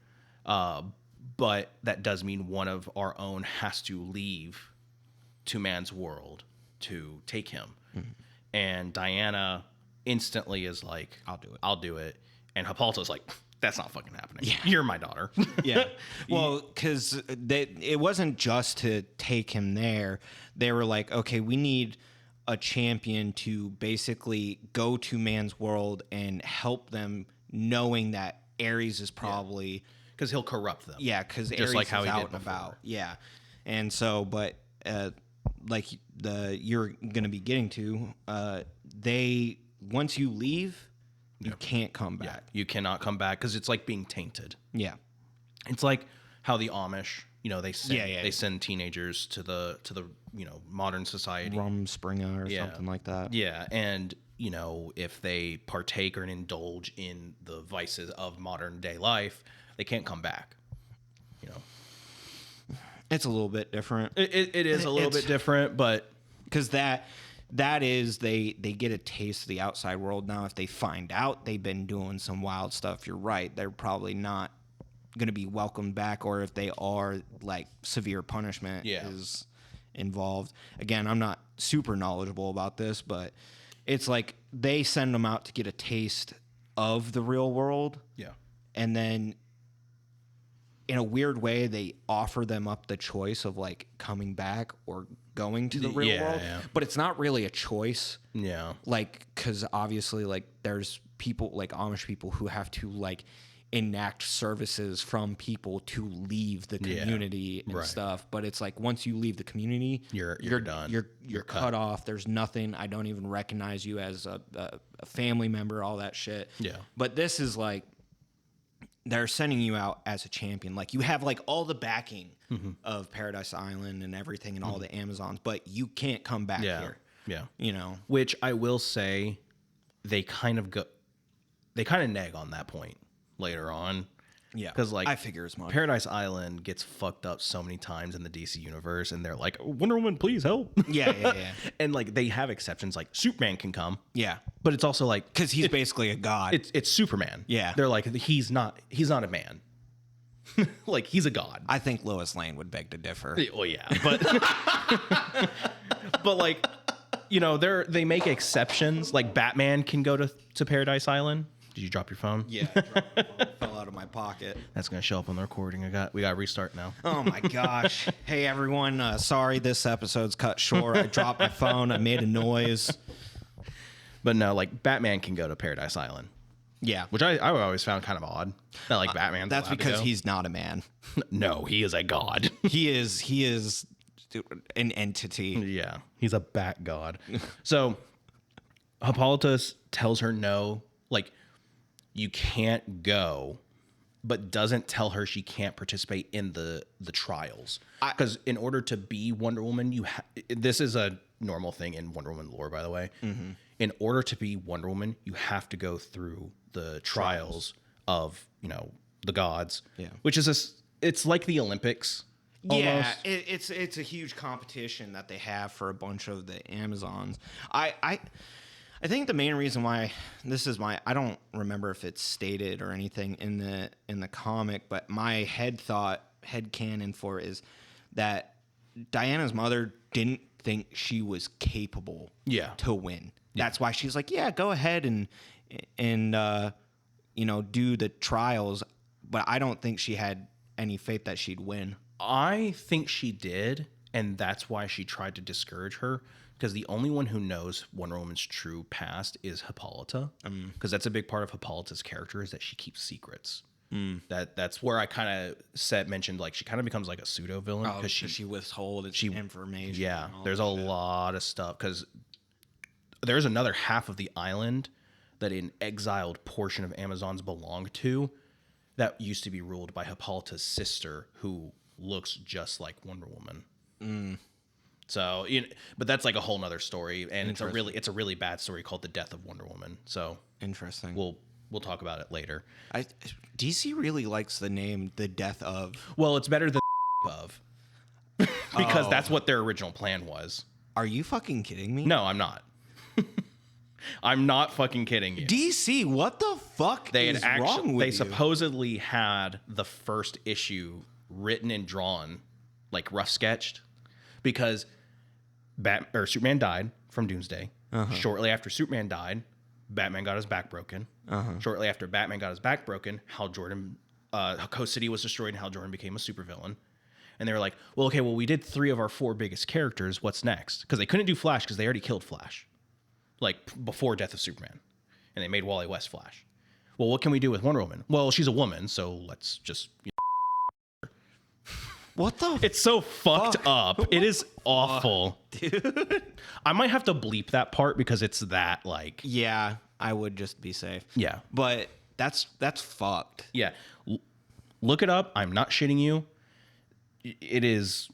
But that does mean one of our own has to leave to man's world to take him. And Diana instantly is like, I'll do it. And Hippolyta's like, that's not fucking happening. Yeah. You're my daughter. Yeah. Well, because it wasn't just to take him there. They were like, okay, we need a champion to basically go to man's world and help them, knowing that Ares is probably... Because he'll corrupt them. Yeah, because just Ares like how is he out did and before. about. Yeah. And so, but like you're going to be getting to, they, once you leave... You can't come back. Yeah, you cannot come back because it's like being tainted. Yeah. It's like how the Amish, you know, they send they send teenagers to the you know, modern society. Rumspringa or something like that. Yeah, and you know, if they partake or indulge in the vices of modern day life, they can't come back. You know, it's a little bit different. It is a little bit different, but because that is they get a taste of the outside world. Now if they find out they've been doing some wild stuff, you're right, they're probably not going to be welcomed back, or if they are, like, severe punishment is involved. Again, I'm not super knowledgeable about this, but it's like they send them out to get a taste of the real world, and then in a weird way they offer them up the choice of, like, coming back or going to the real world. But it's not really a choice, like, because obviously, like, there's people, like Amish people, who have to, like, enact services from people to leave the community and stuff. But it's like, once you leave the community, you're done. You're cut off. There's nothing. I don't even recognize you as a family member, all that shit. But this is like, they're sending you out as a champion. Like, you have, like, all the backing of Paradise Island and everything and all the Amazons, but you can't come back here. You know, which I will say, they kind of nag on that point later on. Yeah, because, like, I figure as much. Paradise Island gets fucked up so many times in the DC universe, and they're like, Wonder Woman, please help. Yeah. And, like, they have exceptions, like Superman can come. Yeah, but it's also like, because he's basically a god. It's Superman. Yeah, they're like, he's not a man. Like, he's a god. I think Lois Lane would beg to differ. Well, yeah, but but, like, you know, they make exceptions. Like, Batman can go to Paradise Island Did you drop your phone? Yeah, I dropped my phone, fell out of my pocket. That's gonna show up on the recording. We got to restart now. Oh my gosh. Hey everyone, sorry this episode's cut short. I dropped my phone. I made a noise. But no, like Batman can go to Paradise Island. Yeah. Which I always found kind of odd. That like Batman's That's allowed to because go. he's not a man. No, he is a god. He is an entity. Yeah, he's a bat god. So Hippolytus tells her no, like you can't go, but doesn't tell her she can't participate in the trials. Because in order to be Wonder Woman, this is a normal thing in Wonder Woman lore, by the way. Mm-hmm. In order to be Wonder Woman, you have to go through the trials of, the gods. Yeah. Which is it's like the Olympics. Yeah, almost. it's a huge competition that they have for a bunch of the Amazons. I think the main reason why I don't remember if it's stated or anything in the comic, but my head canon for it is that Diana's mother didn't think she was capable to win. That's why she's like, yeah, go ahead and do the trials, but I don't think she had any faith that she'd win. I think she did, and that's why she tried to discourage her, because the only one who knows Wonder Woman's true past is Hippolyta, because that's a big part of Hippolyta's character is that she keeps secrets. That's where I kind of mentioned like she kind of becomes like a pseudo villain because she withholds information. Yeah, there's a lot of stuff because there's another half of the island that an exiled portion of Amazons belong to that used to be ruled by Hippolyta's sister, who looks just like Wonder Woman. So, but that's like a whole nother story, and it's a really bad story called The Death of Wonder Woman. So interesting. We'll talk about it later. DC really likes the name The Death of. Well, it's better than of because that's what their original plan was. Are you fucking kidding me? No, I'm not. I'm not fucking kidding you. DC, what the fuck is wrong with you? They supposedly had the first issue written and drawn, like rough sketched, because Superman died from Doomsday. Shortly after Superman died, Batman got his back broken. Shortly after Batman got his back broken, Hal Jordan, Coast City was destroyed, and Hal Jordan became a supervillain. And they were like, we did 3 of our 4 biggest characters. What's next? Because they couldn't do Flash because they already killed Flash, like before Death of Superman, and they made Wally West Flash. Well, what can we do with Wonder Woman? Well, she's a woman, so let's just. What the? It's so fucked up. It is awful, dude. I might have to bleep that part because it's that like. Yeah, I would just be safe. Yeah, but that's fucked. Yeah, look it up. I'm not shitting you. It is.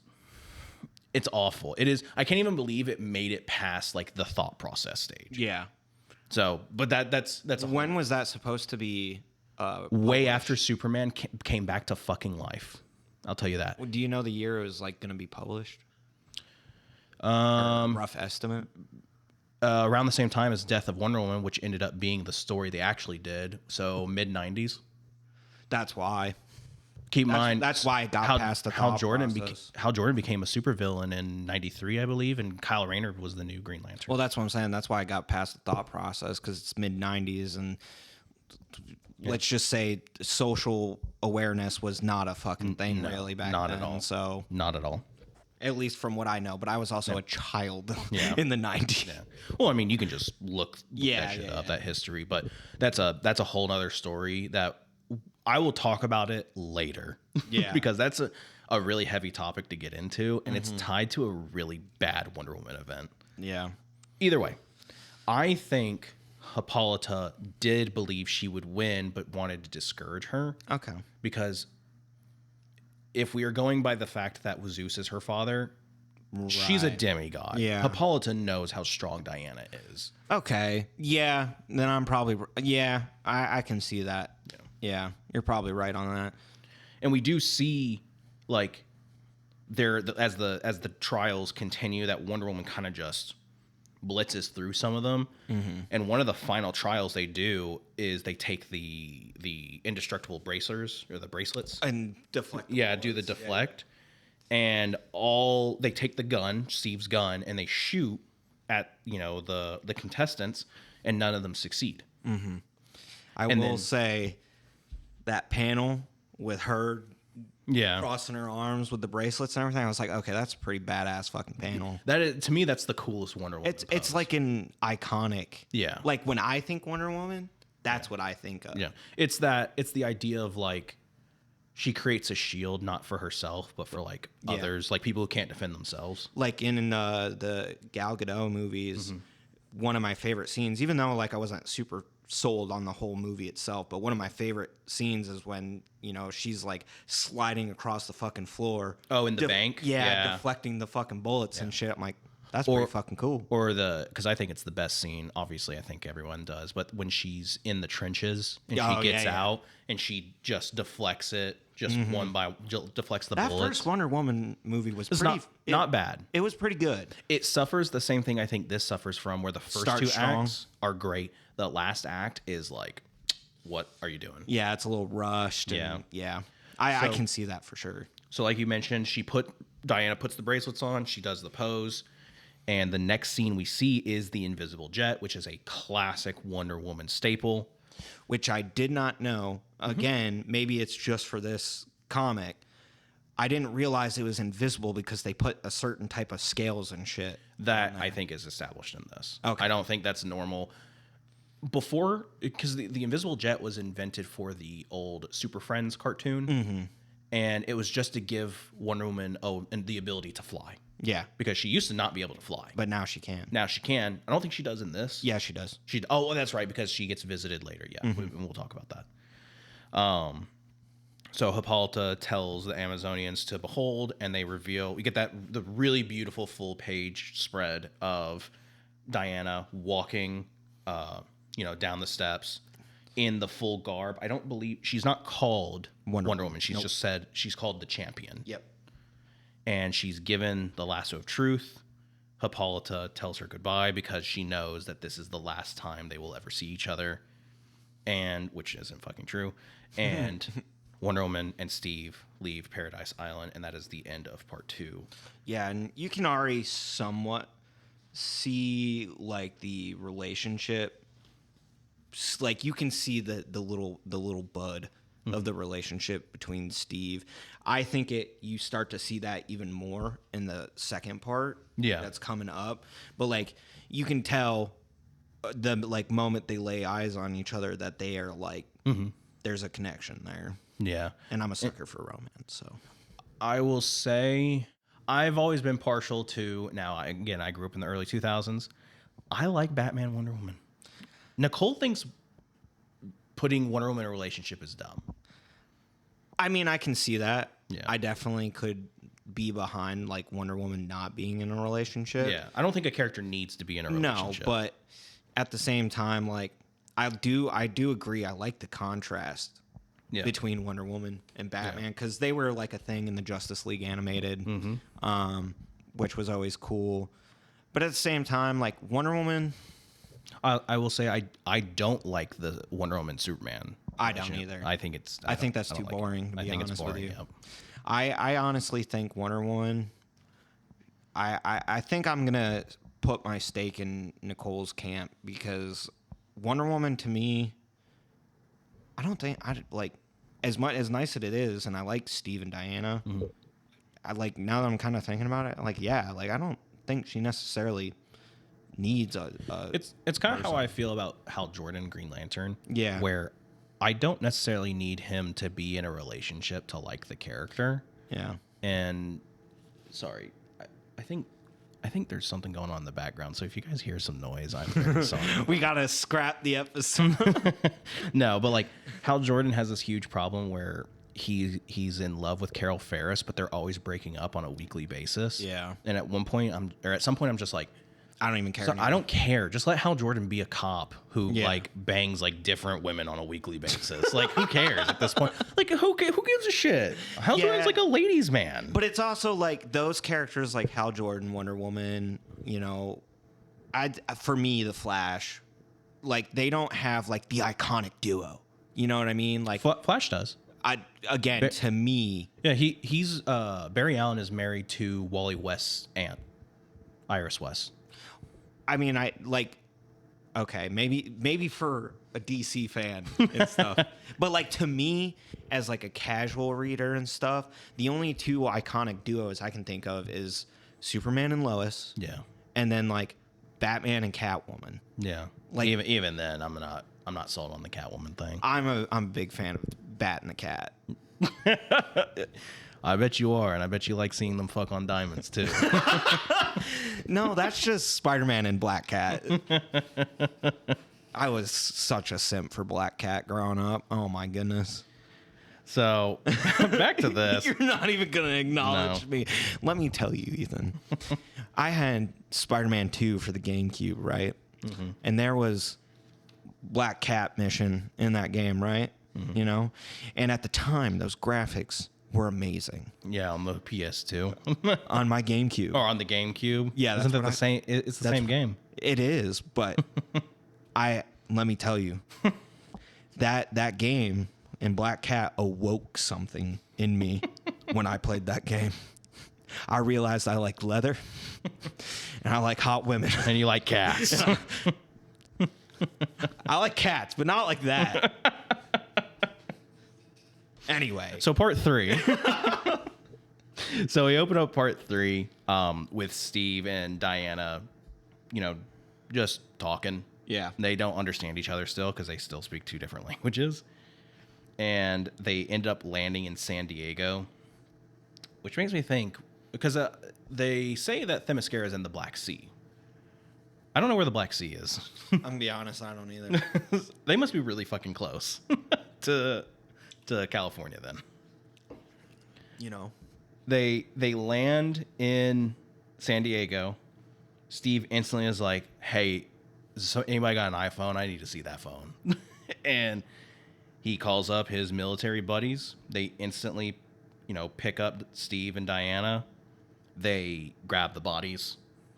It's awful. It is. I can't even believe it made it past like the thought process stage. Yeah. So, but that's. When was that supposed to be? Way after Superman came back to fucking life. I'll tell you that. Do you know the year it was like going to be published? Rough estimate. Around the same time as Death of Wonder Woman, which ended up being the story they actually did. So mid-90s. That's why. Keep in mind. That's why it got past the Hal Jordan became a supervillain in '93, I believe, and Kyle Rayner was the new Green Lantern. Well, that's what I'm saying. That's why I got past the thought process, because it's mid-90s, and let's just say social awareness was not a fucking thing really back then. Not at all. So not at all. At least from what I know, but I was also a child in the 90s. Yeah. Well, I mean, you can just look that shit up, that history, but that's a whole nother story that I will talk about it later. Yeah. Because that's a really heavy topic to get into, and it's tied to a really bad Wonder Woman event. Yeah. Either way, I think Hippolyta did believe she would win, but wanted to discourage her. Okay. Because if we are going by the fact that Zeus is her father, she's a demigod. Yeah. Hippolyta knows how strong Diana is. Okay. Yeah. Then I'm probably... Yeah, I can see that. Yeah. You're probably right on that. And we do see, like, as the trials continue, that Wonder Woman kind of just blitzes through some of them. And one of the final trials they do is they take the indestructible bracers or the bracelets and deflect. Do the deflect, and they take the gun, Steve's gun, and they shoot at the contestants, and none of them succeed. I will say that panel with her crossing her arms with the bracelets and everything, I was like, okay, that's a pretty badass fucking panel. That is, to me, that's the coolest Wonder Woman. It's like an iconic. Yeah. Like when I think Wonder Woman, that's what I think of. Yeah. It's the idea of like she creates a shield not for herself but for like others, like people who can't defend themselves. Like in the Gal Gadot movies, one of my favorite scenes, even though like I wasn't super sold on the whole movie itself, but one of my favorite scenes is when, you know, she's like sliding across the fucking floor. Oh, in the bank? Yeah, deflecting the fucking bullets and shit. I'm like, that's pretty fucking cool. Or because I think it's the best scene. Obviously, I think everyone does. But when she's in the trenches and she gets out and she just deflects it, just deflects the that bullets. That first Wonder Woman movie was not bad. It was pretty good. It suffers the same thing I think this suffers from, where the first two acts are great. The last act is like, what are you doing? Yeah, it's a little rushed. I can see that for sure. So like you mentioned, Diana puts the bracelets on. She does the pose. And the next scene we see is the invisible jet, which is a classic Wonder Woman staple. Which I did not know. Again, maybe it's just for this comic. I didn't realize it was invisible because they put a certain type of scales and shit. That I think is established in this. Okay. I don't think that's normal. Before, because the invisible jet was invented for the old Super Friends cartoon. And it was just to give Wonder Woman the ability to fly. Yeah. Because she used to not be able to fly. But now she can. Now she can. I don't think she does in this. Yeah, she does. That's right, because she gets visited later. Yeah, we'll talk about that. So Hippolyta tells the Amazonians to behold, and they reveal. We get the really beautiful full page spread of Diana walking, down the steps in the full garb. I don't believe she's not called Wonder Woman. She's just said she's called the Champion. Yep. And she's given the lasso of truth. Hippolyta tells her goodbye because she knows that this is the last time they will ever see each other, and which isn't fucking true. And Wonder Woman and Steve leave Paradise Island, and that is the end of part 2. Yeah, and you can already somewhat see like the relationship. Like you can see the little bud of the relationship between Steve. I think you start to see that even more in the second part. Yeah, that's coming up. But like you can tell the like moment they lay eyes on each other that they are like there's a connection there. Yeah, and I'm a sucker for romance. So I will say I've always been partial to. Now I grew up in the early 2000s. I like Batman Wonder Woman. Nicole thinks putting Wonder Woman in a relationship is dumb. I mean, I can see that. Yeah. I definitely could be behind like Wonder Woman not being in a relationship. Yeah. I don't think a character needs to be in a relationship. No, but at the same time, like I do agree. I like the contrast between Wonder Woman and Batman because they were like a thing in the Justice League animated, which was always cool. But at the same time, like Wonder Woman, I will say I don't like the Wonder Woman Superman. I don't either. I think it's. I think that's too boring. To be honest with you, yep. I honestly think Wonder Woman. I think I'm gonna put my stake in Nicole's camp because Wonder Woman to me, I don't think I like as much as nice as it is, and I like Steve and Diana. I like now that I'm kind of thinking about it, like I don't think she necessarily needs a it's kind of how I feel about Hal Jordan, Green Lantern. Yeah, where I don't necessarily need him to be in a relationship to like the character. Yeah. And sorry, I think there's something going on in the background. So if you guys hear some noise, I'm very sorry. We gotta scrap the episode. No, but like Hal Jordan has this huge problem where he's in love with Carol Ferris, but they're always breaking up on a weekly basis. Yeah. And at some point I'm just like, I don't even care. So I don't care. Just let Hal Jordan be a cop who like bangs like different women on a weekly basis. Like who cares at this point? Like who gives a shit? Hal Jordan's like a ladies' man. But it's also like those characters like Hal Jordan, Wonder Woman. For me, the Flash, like they don't have like the iconic duo. You know what I mean? Like Flash does. To me, yeah. He's Barry Allen is married to Wally West's aunt, Iris West. I mean, okay, maybe for a DC fan and stuff. But like to me, as like a casual reader and stuff, the only two iconic duos I can think of is Superman and Lois. Yeah. And then like Batman and Catwoman. Yeah. Like- even then, I'm not sold on the Catwoman thing. I'm a big fan of Bat and the Cat. I bet you are, and I bet you like seeing them fuck on diamonds too. No, that's just Spider-Man and Black Cat. I was such a simp for Black Cat growing up. Oh my goodness. So back to this. You're not even going to acknowledge No. me. Let me tell you, Ethan. I had Spider-Man 2 for the GameCube, right? Mm-hmm. And there was Black Cat mission in that game, right? Mm-hmm. You know? And at the time, those graphics were amazing. Yeah, on the PS2 On my GameCube. or on the GameCube. Yeah, that's isn't that what the same? It's the same game. It is, but let me tell you, that game in Black Cat awoke something in me when I played that game. I realized I like leather and I like hot women. And you like cats. I like cats, but not like that. Anyway. So part 3. So we open up part 3 with Steve and Diana, just talking. Yeah. They don't understand each other still because they still speak 2 different languages. And they end up landing in San Diego, which makes me think, because they say that Themyscira is in the Black Sea. I don't know where the Black Sea is. I'm going to be honest, I don't either. They must be really fucking close to California then. They land in San Diego. Steve instantly is like, hey, anybody got an iPhone? I need to see that phone. And he calls up his military buddies. They instantly, pick up Steve and Diana. They grab the bodies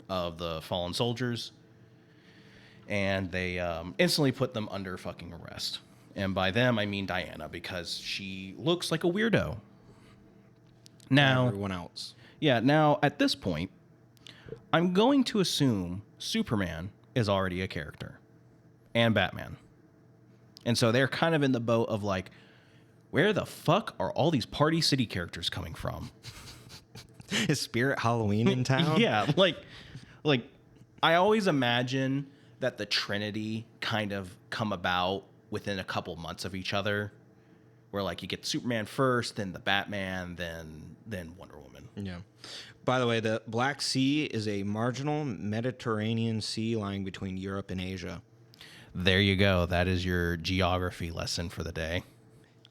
of the fallen soldiers. And they instantly put them under fucking arrest. And by them, I mean Diana, because she looks like a weirdo. Now, everyone else. Yeah, now, at this point, I'm going to assume Superman is already a character. And Batman. And so they're kind of in the boat of like, where the fuck are all these Party City characters coming from? Is Spirit Halloween in town? Yeah, like I always imagine that the Trinity kind of come about within a couple months of each other, where like you get Superman first, then the Batman, then Wonder Woman. Yeah. By the way, the Black Sea is a marginal Mediterranean sea lying between Europe and Asia. There you go. That is your geography lesson for the day.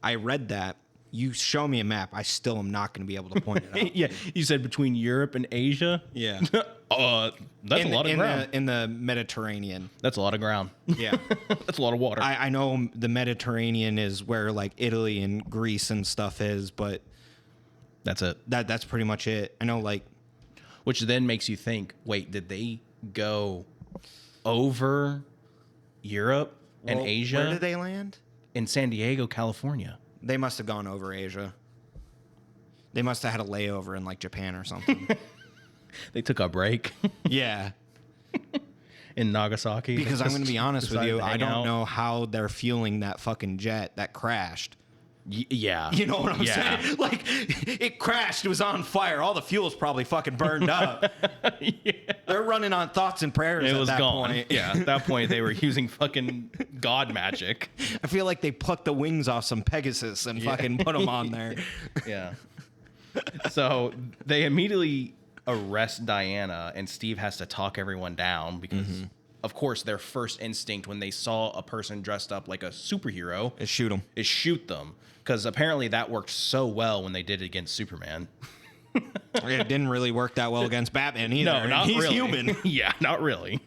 I read that. You show me a map, I still am not going to be able to point it out. Yeah, you said between Europe and Asia? Yeah. That's a lot of ground. In the Mediterranean. That's a lot of ground. Yeah. That's a lot of water. I know the Mediterranean is where like Italy and Greece and stuff is, but that's it. That's pretty much it. I know, like, which then makes you think, wait, did they go over Europe and Asia? Where did they land? In San Diego, California. They must have gone over Asia. They must have had a layover in like Japan or something. They took a break. Yeah. In Nagasaki. Because I'm going to be honest with you, I don't out. know how they're fueling that fucking jet that crashed. Yeah. You know what I'm saying? Like, it crashed. It was on fire. All the fuel's probably fucking burned up. Yeah. They're running on thoughts and prayers It at was that gone. point. Yeah, at that point, they were using fucking God magic. I feel like they plucked the wings off some Pegasus and fucking put them on there. Yeah. So they immediately arrest Diana, and Steve has to talk everyone down because, of course, their first instinct when they saw a person dressed up like a superhero Is shoot them. is shoot them. Because apparently that worked so well when they did it against Superman. It didn't really work that well against Batman either. No, not He's really. human. Yeah, not really.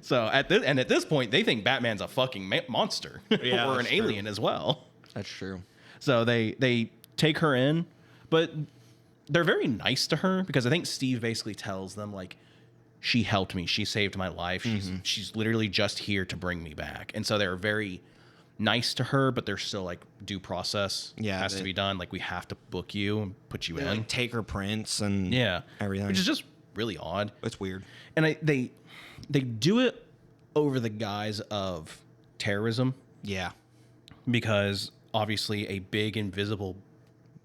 So at this point, they think Batman's a fucking monster Yeah, or an that's alien as well. That's true. So they take her in, but they're very nice to her because I think Steve basically tells them like, she helped me, she saved my life, she's literally just here to bring me back, and so they're very nice to her, but there's still like due process has to be done. Like we have to book you and put you in. Like, take her prints and Yeah, everything. which is just really odd. It's weird. And they do it over the guise of terrorism, Yeah. because obviously a big invisible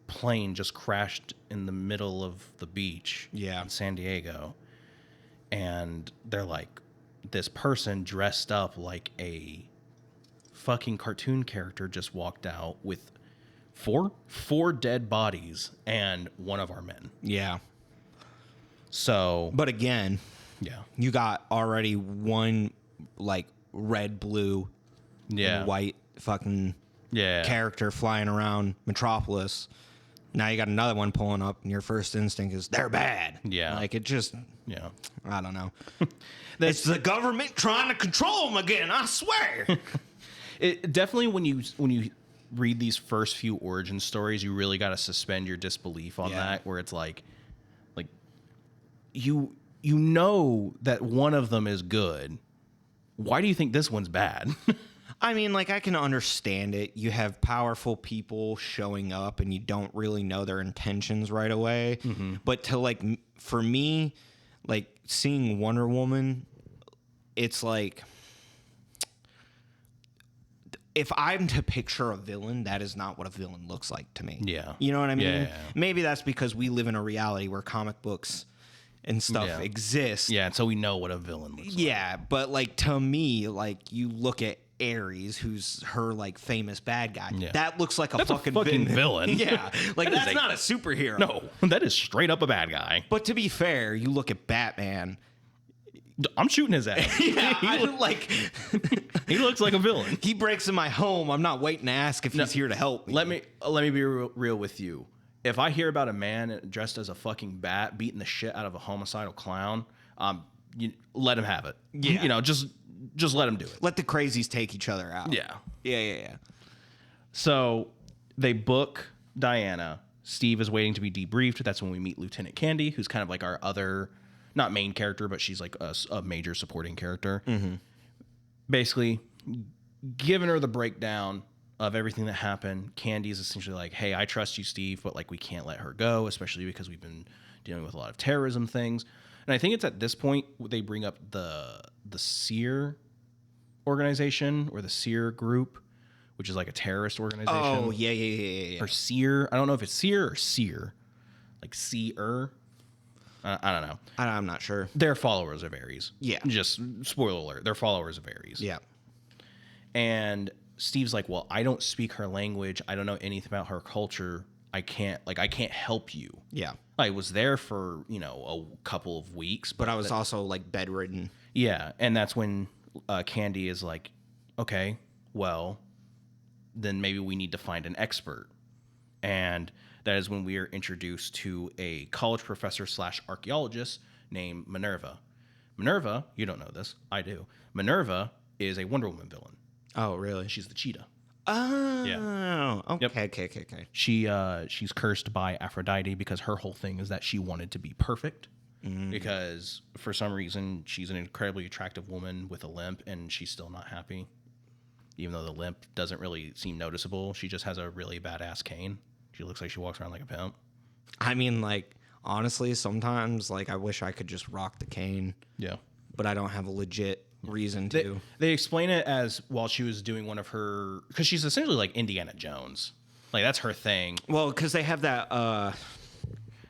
plane just crashed in the middle of the beach in San Diego. And they're like, this person dressed up like a fucking cartoon character just walked out with four dead bodies and one of our men. Yeah. So, But again, yeah, you got already one like red, blue, and white fucking character flying around Metropolis. Now you got another one pulling up, and your first instinct is they're bad. Yeah. Like it just, yeah. I don't know. It's the government trying to control them again. I swear. It definitely, when you read these first few origin stories, you really got to suspend your disbelief on that, where it's like you know that one of them is good. Why do you think this one's bad? I mean, like, I can understand it. You have powerful people showing up and you don't really know their intentions right away. Mm-hmm. But to, like, for me, like, seeing Wonder Woman, it's like, if I'm to picture a villain, that is not what a villain looks like to me. Yeah. You know what I mean? Yeah. Maybe that's because we live in a reality where comic books and stuff exist. Yeah, and so we know what a villain looks like. Yeah, but, like, to me, like, you look at Ares, who's her like famous bad guy. Yeah. That looks like that's a fucking villain. Yeah, like that's not a superhero. No, that is straight up a bad guy. But to be fair, you look at Batman. I'm shooting his ass. Yeah, he looks like a villain. He breaks in my home. I'm not waiting to ask if he's here to help me. Let me be real with you. If I hear about a man dressed as a fucking bat beating the shit out of a homicidal clown, let him have it. Yeah. Just let him do it. Let the crazies take each other out. Yeah. So they book Diana. Steve is waiting to be debriefed. That's when we meet Lieutenant Candy, who's kind of like our other, not main character, but she's like a major supporting character. Mm-hmm. Basically, giving her the breakdown of everything that happened. Candy is essentially like, hey, I trust you, Steve, but like we can't let her go, especially because we've been dealing with a lot of terrorism things. And I think it's at this point they bring up the SEER organization, or the SEER group, which is like a terrorist organization. Oh, yeah. Or SEER. I don't know if it's SEER or SEER. Like SEER. I don't know. I'm not sure. They're followers of Ares. Yeah. Just spoiler alert. They're followers of Ares. Yeah. And Steve's like, well, I don't speak her language. I don't know anything about her culture. I can't help you. Yeah. I was there for, a couple of weeks. But I was also, like, bedridden. Yeah, and that's when Candy is like, okay, well, then maybe we need to find an expert. And that is when we are introduced to a college professor / archaeologist named Minerva. Minerva, you don't know this, I do. Minerva is a Wonder Woman villain. Oh, really? She's the cheetah. Oh, yeah. Okay, yep. Okay. She's cursed by Aphrodite because her whole thing is that she wanted to be perfect. Because for some reason she's an incredibly attractive woman with a limp, and she's still not happy. Even though the limp doesn't really seem noticeable, she just has a really badass cane. She looks like she walks around like a pimp. I mean, like, honestly, sometimes like I wish I could just rock the cane. Yeah, but I don't have a legit reason to. They explain it as while she was doing one of her, because she's essentially like Indiana Jones. Like that's her thing. Well, because they have that.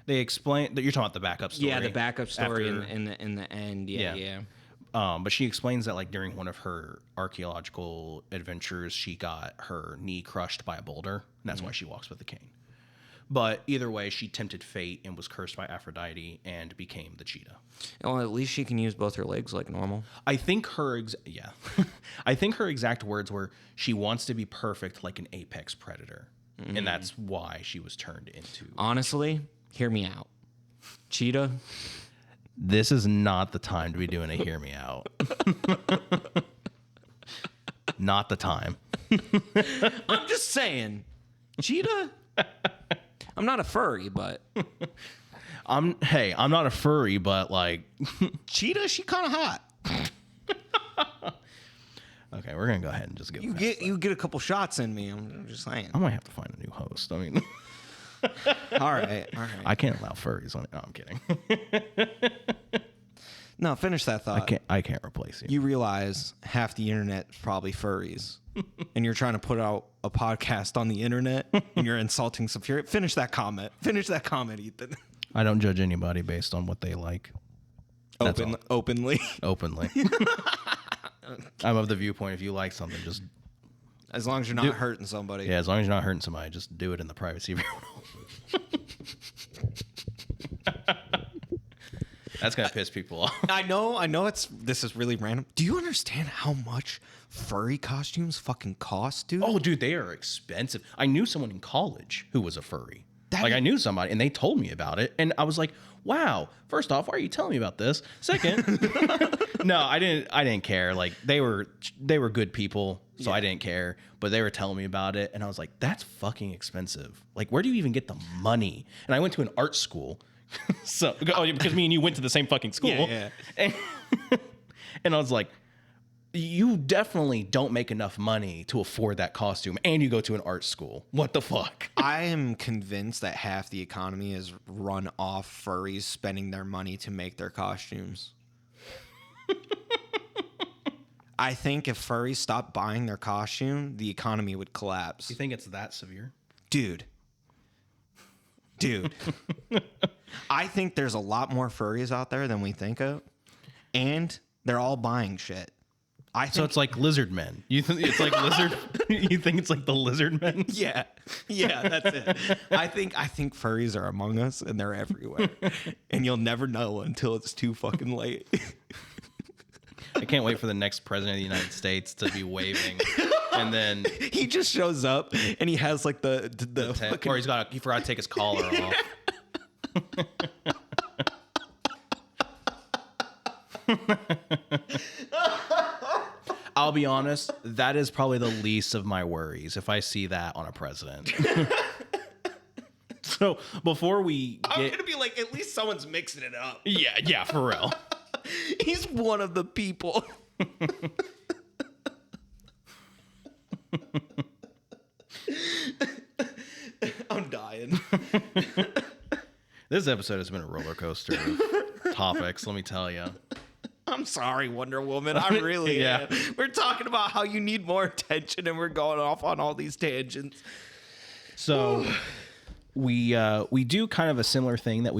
They explain that you're talking about the backup story. Yeah, the backup story in the end. Yeah. But she explains that like during one of her archaeological adventures, she got her knee crushed by a boulder, and that's why she walks with a cane. But either way, she tempted fate and was cursed by Aphrodite and became the cheetah. Well, at least she can use both her legs like normal. I think her I think her exact words were, she wants to be perfect like an apex predator. And that's why she was turned into... Honestly, hear me out. Cheetah? This is not the time to be doing a hear me out. Not the time. I'm just saying. Cheetah? I'm not a furry, but... I'm not a furry, but like... Cheetah, she kind of hot. Okay, we're going to go ahead and just get... You get a couple shots in me, I'm just saying. I might have to find a new host. I mean... All right. I can't allow furries on it. No, I'm kidding. No, finish that thought. I can't replace you. You realize half the internet is probably furries, and you're trying to put out a podcast on the internet, and you're insulting some fury. Finish that comment. Finish that comment, Ethan. I don't judge anybody based on what they like. Openly. Openly. I'm of the viewpoint, if you like something, just... As long as you're not hurting somebody. Yeah, as long as you're not hurting somebody, just do it in the privacy of your own home. That's going to piss people off. I know this is really random. Do you understand how much furry costumes fucking cost, dude? Oh, dude, they are expensive. I knew someone in college who was a furry. I knew somebody, and they told me about it, and I was like, wow, first off, why are you telling me about this? Second, no, I didn't care. Like, they were good people, so I didn't care, but they were telling me about it, and I was like, that's fucking expensive. Like, where do you even get the money? And I went to an art school, so because me and you went to the same fucking school. Yeah. And I was like, you definitely don't make enough money to afford that costume, and you go to an art school. What the fuck? I am convinced that half the economy is run off furries spending their money to make their costumes. I think if furries stopped buying their costume, the economy would collapse. You think it's that severe? Dude. I think there's a lot more furries out there than we think of, and they're all buying shit. So it's like lizard men. You think it's like lizard? You think it's like the lizard men? Yeah, that's it. I think furries are among us, and they're everywhere, and you'll never know until it's too fucking late. I can't wait for the next president of the United States to be waving, and then he just shows up and he has like the fucking... or he forgot to take his collar off. I'll be honest, that is probably the least of my worries if I see that on a president. So before we get... I'm gonna be like, at least someone's mixing it up. Yeah, for real. He's one of the people. I'm dying. This episode has been a roller coaster of topics, let me tell you. I'm sorry, Wonder Woman. I really am. We're talking about how you need more attention, and we're going off on all these tangents. So we do kind of a similar thing that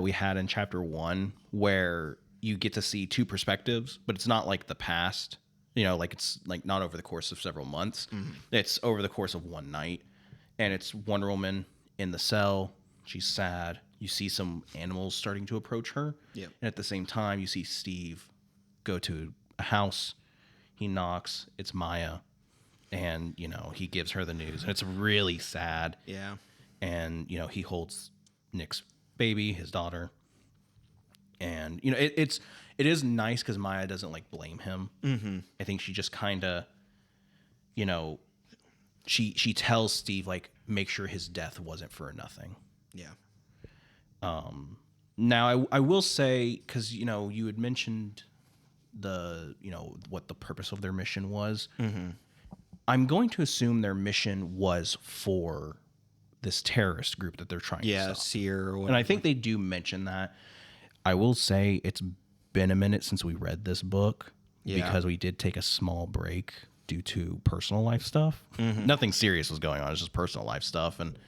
we had in chapter 1, where you get to see two perspectives, but it's not like the past. You know, like it's like not over the course of several months. Mm-hmm. It's over the course of one night, and it's Wonder Woman in the cell. She's sad. You see some animals starting to approach her. Yep. And at the same time, you see Steve go to a house. He knocks. It's Maya. And, you know, he gives her the news. And it's really sad. Yeah. And, you know, he holds Nick's baby, his daughter. And, you know, it is nice because Maya doesn't, like, blame him. Mm-hmm. I think she just kind of, you know, she tells Steve, like, make sure his death wasn't for nothing. Yeah. Now, I will say, because, you know, you had mentioned what the purpose of their mission was. Mm-hmm. I'm going to assume their mission was for this terrorist group that they're trying to stop. Seer or whatever. And I think they do mention that. I will say it's been a minute since we read this book because we did take a small break due to personal life stuff. Mm-hmm. Nothing serious was going on. It was just personal life stuff. And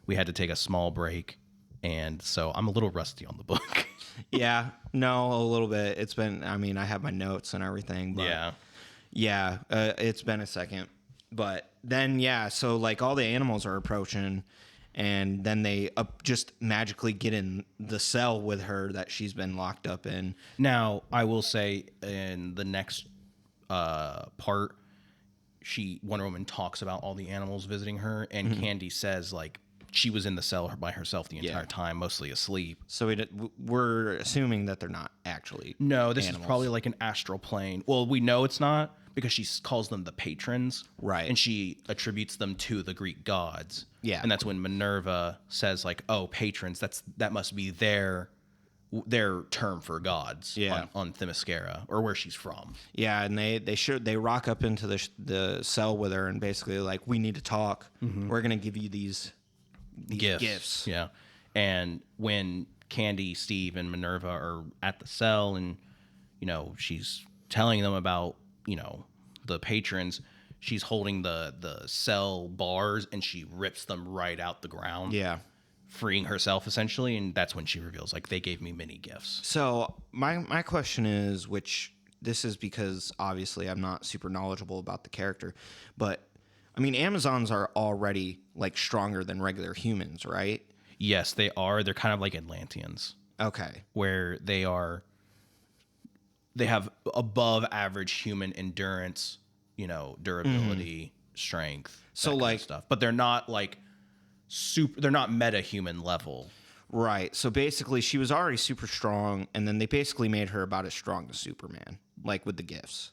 we had to take a small break. And so I'm a little rusty on the book. Yeah, no, a little bit. It's been, I mean, I have my notes and everything. But it's been a second. But then, so like all the animals are approaching, and then they just magically get in the cell with her that she's been locked up in. Now, I will say in the next part, Wonder Woman talks about all the animals visiting her, and mm-hmm. Candy says, like, she was in the cell by herself the entire time, mostly asleep. So we're assuming that they're not actually this animals. Is probably like an astral plane. Well, we know it's not because she calls them the patrons. Right. And she attributes them to the Greek gods. Yeah. And that's when Minerva says, like, oh, patrons, that must be their term for gods on Themyscira, or where she's from. Yeah, and they rock up into the cell with her and basically like, we need to talk. Mm-hmm. We're going to give you these gifts. Yeah. And when Candy, Steve, and Minerva are at the cell, and she's telling them about, the patrons. She's holding the cell bars and she rips them right out the ground. Yeah. Freeing herself essentially, and that's when she reveals, like, they gave me mini gifts. So my question is, which this is because obviously I'm not super knowledgeable about the character, but I mean, Amazons are already like stronger than regular humans, right? Yes, they are. They're kind of like Atlanteans, Okay. where they have above average human endurance, durability, strength, So, that kind of like- stuff. But they're not like they're not meta human level. Right. So basically she was already super strong, and then they basically made her about as strong as Superman, like with the gifts.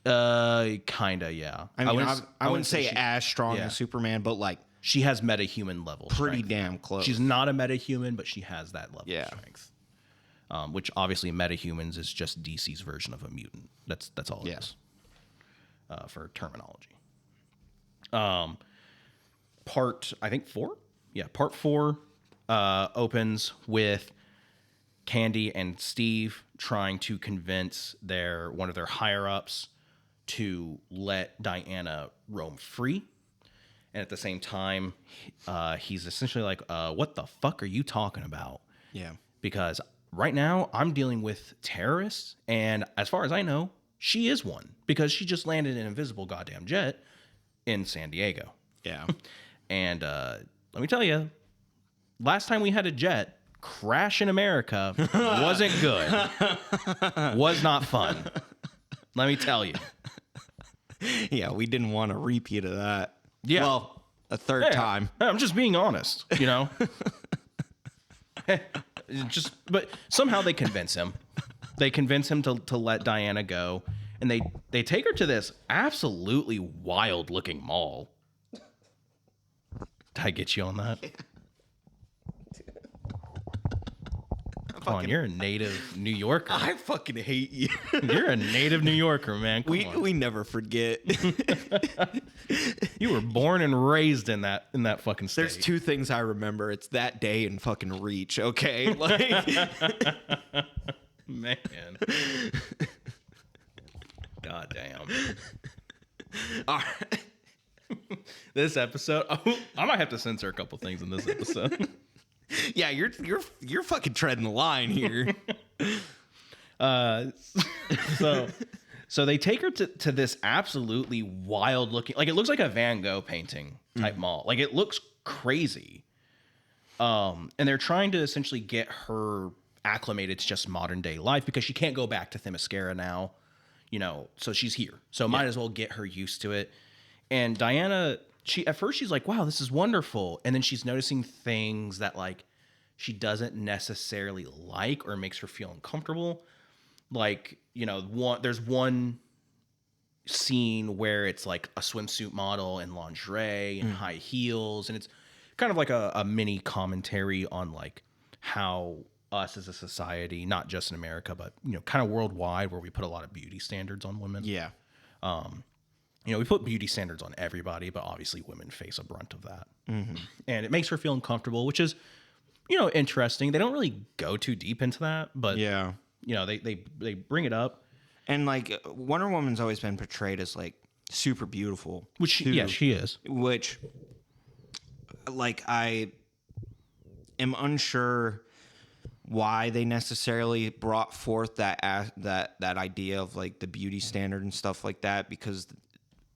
Kinda, yeah. I mean, I wouldn't say she, as strong yeah. as Superman, but like she has meta human level pretty strength. damn close. She's not a meta human, but she has that level Yeah. of strength. Which obviously metahumans is just DC's version of a mutant. That's all it is. For terminology. Part, I think 4? Yeah, part 4 opens with Candy and Steve trying to convince one of their higher ups to let Diana roam free. And at the same time, he's essentially like, what the fuck are you talking about? Yeah. Because right now I'm dealing with terrorists, and as far as I know, she is one because she just landed an invisible goddamn jet in San Diego. Yeah. And let me tell you, last time we had a jet crash in America wasn't good. Was not fun. Let me tell you. Yeah, we didn't want a repeat of that. Yeah. Well, a third time. I'm just being honest, But somehow they convince him. They convince him to let Diana go, and they take her to this absolutely wild looking mall. Did I get you on that? Come on, you're a native New Yorker. I fucking hate you. You're a native New Yorker, man. Come on. We never forget. You were born and raised in that fucking state. There's 2 things I remember. It's that day and fucking Reach, okay? Like Man. God damn. all right. This episode, I might have to censor a couple things in this episode. Yeah, you're fucking treading the line here. So they take her to this absolutely wild looking, like it looks like a Van Gogh painting type mall. Like it looks crazy. And they're trying to essentially get her acclimated to just modern day life because she can't go back to Themyscira now, so she's here. So might as well get her used to it. And Diana, at first she's like, wow, this is wonderful. And then she's noticing things that like she doesn't necessarily like or makes her feel uncomfortable. Like, there's one scene where it's like a swimsuit model and lingerie and high heels. And it's kind of like a mini commentary on like how us as a society, not just in America, but, kind of worldwide, where we put a lot of beauty standards on women. Yeah. We put beauty standards on everybody, but obviously women face a brunt of that. Mm-hmm. And it makes her feel uncomfortable, which is, interesting. They don't really go too deep into that, but Yeah. They bring it up. And like Wonder Woman's always been portrayed as like super beautiful. Which she is. Which like I am unsure why they necessarily brought forth that idea of like the beauty standard and stuff like that, because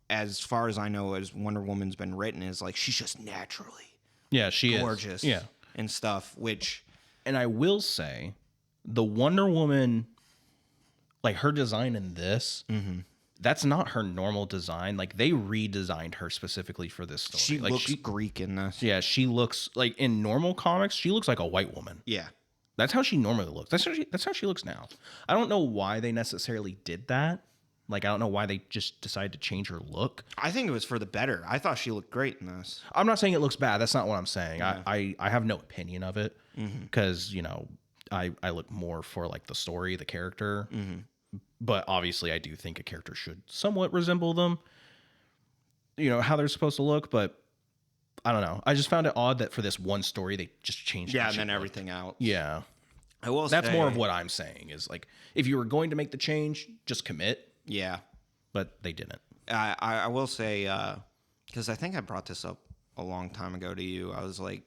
as far as I know, as Wonder Woman's been written, is like she's just naturally she gorgeous, is. Yeah, and stuff. And I will say, the Wonder Woman, like her design in this, that's not her normal design. Like they redesigned her specifically for this story. She like looks Greek in this. Yeah, she looks like in normal comics, she looks like a white woman. Yeah. That's how she normally looks. That's how she looks now. I don't know why they necessarily did that. Like, I don't know why they just decided to change her look. I think it was for the better. I thought she looked great in this. I'm not saying it looks bad. That's not what I'm saying. Yeah. I have no opinion of it because, I look more for like the story, the character. But obviously I do think a character should somewhat resemble them, how they're supposed to look. But I don't know. I just found it odd that for this one story, they just changed. Yeah, and then everything else. Yeah. I will That's say, more of what I'm saying is like, if you were going to make the change, just commit, yeah. but they didn't. I will say, because I think I brought this up a long time ago to you. I was like,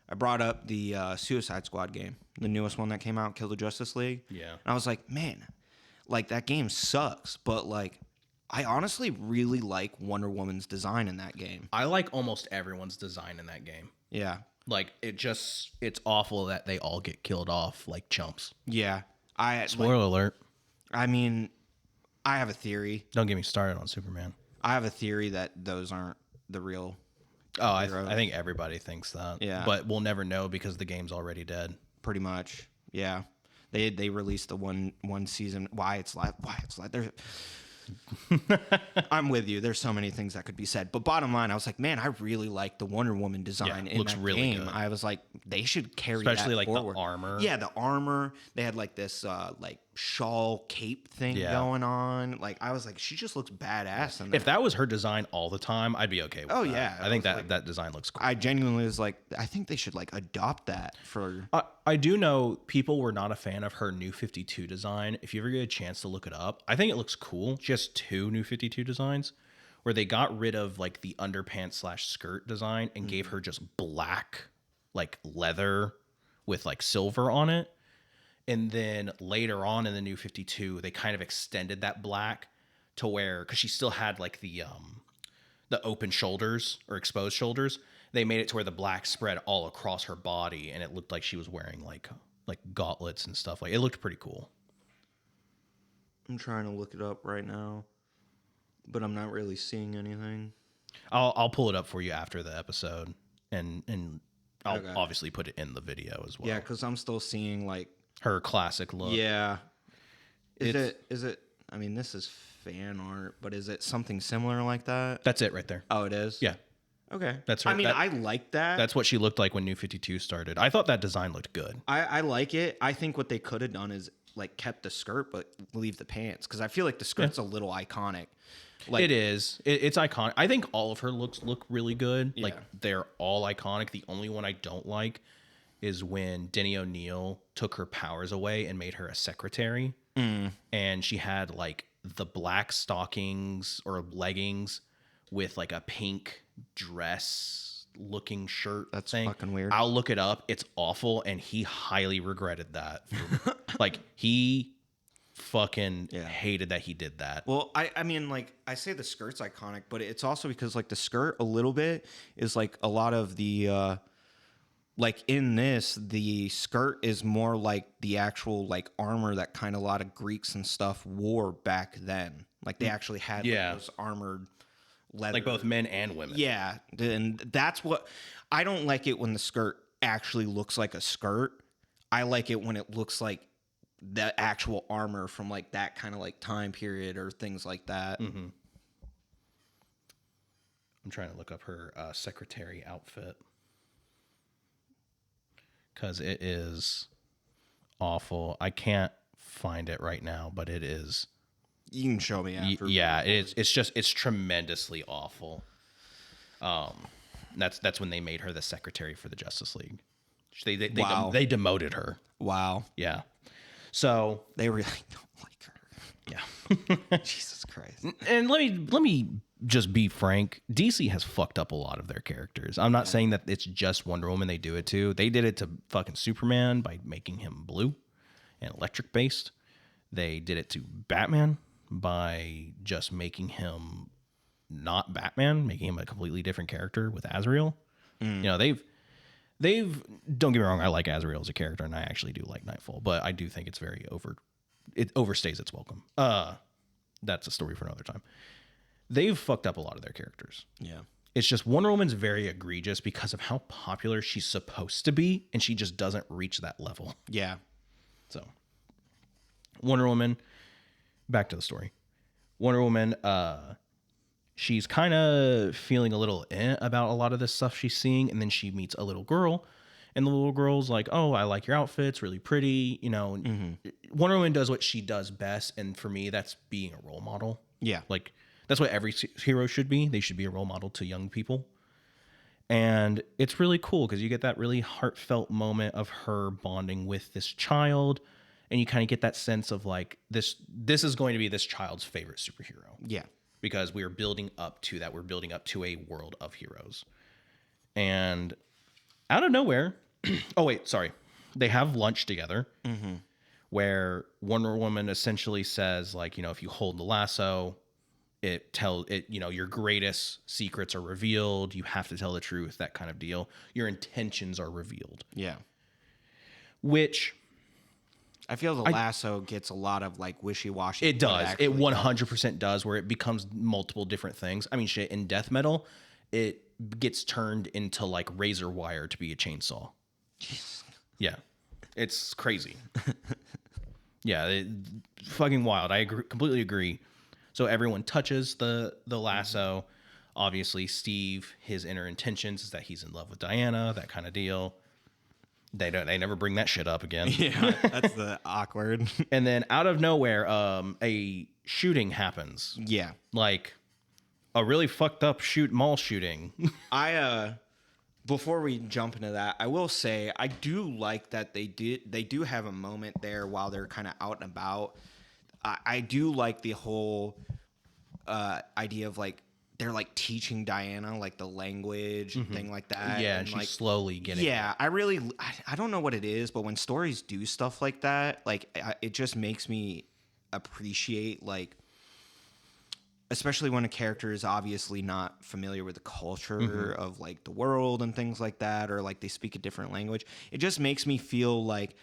I brought up the Suicide Squad game, the newest one that came out, Kill the Justice League. Yeah. And I was like, man, like that game sucks, but like, I honestly really like Wonder Woman's design in that game. I like almost everyone's design in that game. Yeah. Like, it's awful that they all get killed off like chumps. Yeah. Spoiler alert. I mean, I have a theory. Don't get me started on Superman. I have a theory that those aren't the real. Oh, I think everybody thinks that. Yeah. But we'll never know because the game's already dead. Pretty much. Yeah. They released the one season. Why it's live. There's I'm with you. There's so many things that could be said. But bottom line, I was like, man, I really like the Wonder Woman design in looks that really game. good. I was like, they should carry Especially that like forward. the armor. Yeah, the armor. They had like this like shawl cape thing going on. Like I was like, she just looks badass in that. If that was her design all the time, I'd be okay with that. Yeah. I think that design looks cool. I genuinely was like, I think they should like adopt that for. I do know people were not a fan of her New 52 design. If you ever get a chance to look it up, I think it looks cool. She has 2 New 52 designs where they got rid of like the underpants / skirt design and gave her just black like leather with like silver on it. And then later on in the New 52, they kind of extended that black to where, because she still had like the open shoulders or exposed shoulders. They made it to where the black spread all across her body, and it looked like she was wearing like gauntlets and stuff. Like, it looked pretty cool. I'm trying to look it up right now, but I'm not really seeing anything. I'll pull it up for you after the episode, and I'll obviously put it in the video as well. Yeah, because I'm still seeing like her classic look. Yeah. Is it? I mean, this is fan art, but is it something similar like that? That's it right there. Oh, it is? Yeah. Okay. That's her. I mean, I like that. That's what she looked like when New 52 started. I thought that design looked good. I like it. I think what they could have done is like kept the skirt but leave the pants, because I feel like the skirt's a little iconic. Like, it is. It's iconic. I think all of her looks look really good. Yeah. Like, they're all iconic. The only one I don't like is when Denny O'Neil took her powers away and made her a secretary. And she had like the black stockings or leggings with like a pink dress looking shirt. That's fucking weird. I'll look it up. It's awful, and he highly regretted that. Like, he fucking hated that he did that. Well, I mean, like, I say the skirt's iconic, but it's also because like the skirt a little bit is like a lot of the like in this, the skirt is more like the actual like armor that kind of a lot of Greeks and stuff wore back then. Like they actually had like, those armored leather. Like both men and women. Yeah. And that's what I don't like it when the skirt actually looks like a skirt. I like it when it looks like the actual armor from like that kind of like time period or things like that. Mm-hmm. I'm trying to look up her secretary outfit, because it is awful. I can't find it right now, but it is. You can show me after. Yeah, it's tremendously awful. That's when they made her the secretary for the Justice League. They demoted her. Wow. Yeah. So they really don't like her. Yeah. Jesus Christ. And let me just be frank. DC has fucked up a lot of their characters. I'm not saying that it's just Wonder Woman they do it to. They did it to fucking Superman by making him blue and electric based. They did it to Batman by just making him not Batman, making him a completely different character with Azrael. You know, they've don't get me wrong, I like Azrael as a character, and I actually do like Nightfall, but I do think it's it overstays its welcome. That's a story for another time. They've fucked up a lot of their characters. Yeah. It's just Wonder Woman's very egregious because of how popular she's supposed to be, and she just doesn't reach that level. Yeah. So, Wonder Woman, back to the story. Wonder Woman, she's kind of feeling a little about a lot of this stuff she's seeing, and then she meets a little girl, and the little girl's like, "Oh, I like your outfits, really pretty." You know, Wonder Woman does what she does best, and for me, that's being a role model. Yeah. Like, that's what every hero should be. They should be a role model to young people. And it's really cool because you get that really heartfelt moment of her bonding with this child, and you kind of get that sense of like this is going to be this child's favorite superhero Yeah. because we are building up to that. We're building up to a world of heroes. And out of nowhere, oh wait, sorry. They have lunch together where Wonder Woman essentially says like, if you hold the lasso, your greatest secrets are revealed. You have to tell the truth, that kind of deal. Your intentions are revealed. Yeah. Which I feel the lasso gets a lot of like wishy-washy. it does. It 100% does, where it becomes multiple different things. I mean, shit, in Death Metal, it gets turned into like razor wire to be a chainsaw. Yeah. It's crazy. Yeah, fucking wild. I completely agree. So everyone touches the lasso. Obviously, Steve, his inner intentions is that he's in love with Diana, that kind of deal. They never bring that shit up again. Yeah, that's the awkward. And then out of nowhere, a shooting happens. Yeah. Like a really fucked up mall shooting. Before we jump into that, I will say I do like that they do have a moment there while they're kind of out and about. I do like the whole idea of like they're like teaching Diana like the language and thing like that. Yeah, and she's like slowly getting I don't know what it is, but when stories do stuff like that, like it just makes me appreciate like, especially when a character is obviously not familiar with the culture of like the world and things like that, or like they speak a different language. It just makes me feel like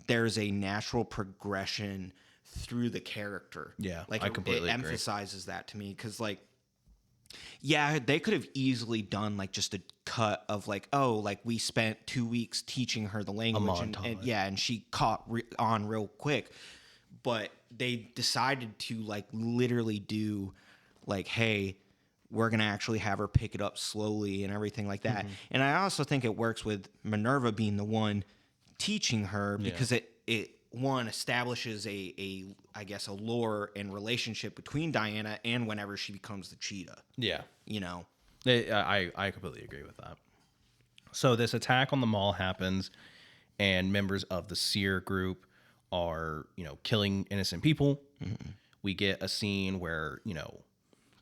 there's a natural progression through the character. Yeah, like I completely agree. emphasizes that to me because like, yeah, they could have easily done like just a cut of like, oh, like we spent 2 weeks teaching her the language and she caught on real quick, but they decided to like literally do like, hey, we're going to actually have her pick it up slowly and everything like that. And I also think it works with Minerva being the one teaching her because it one establishes a I guess a lore and relationship between Diana and whenever she becomes the cheetah. Yeah. I completely agree with that. So this attack on the mall happens, and members of the Seer group are, killing innocent people. We get a scene where,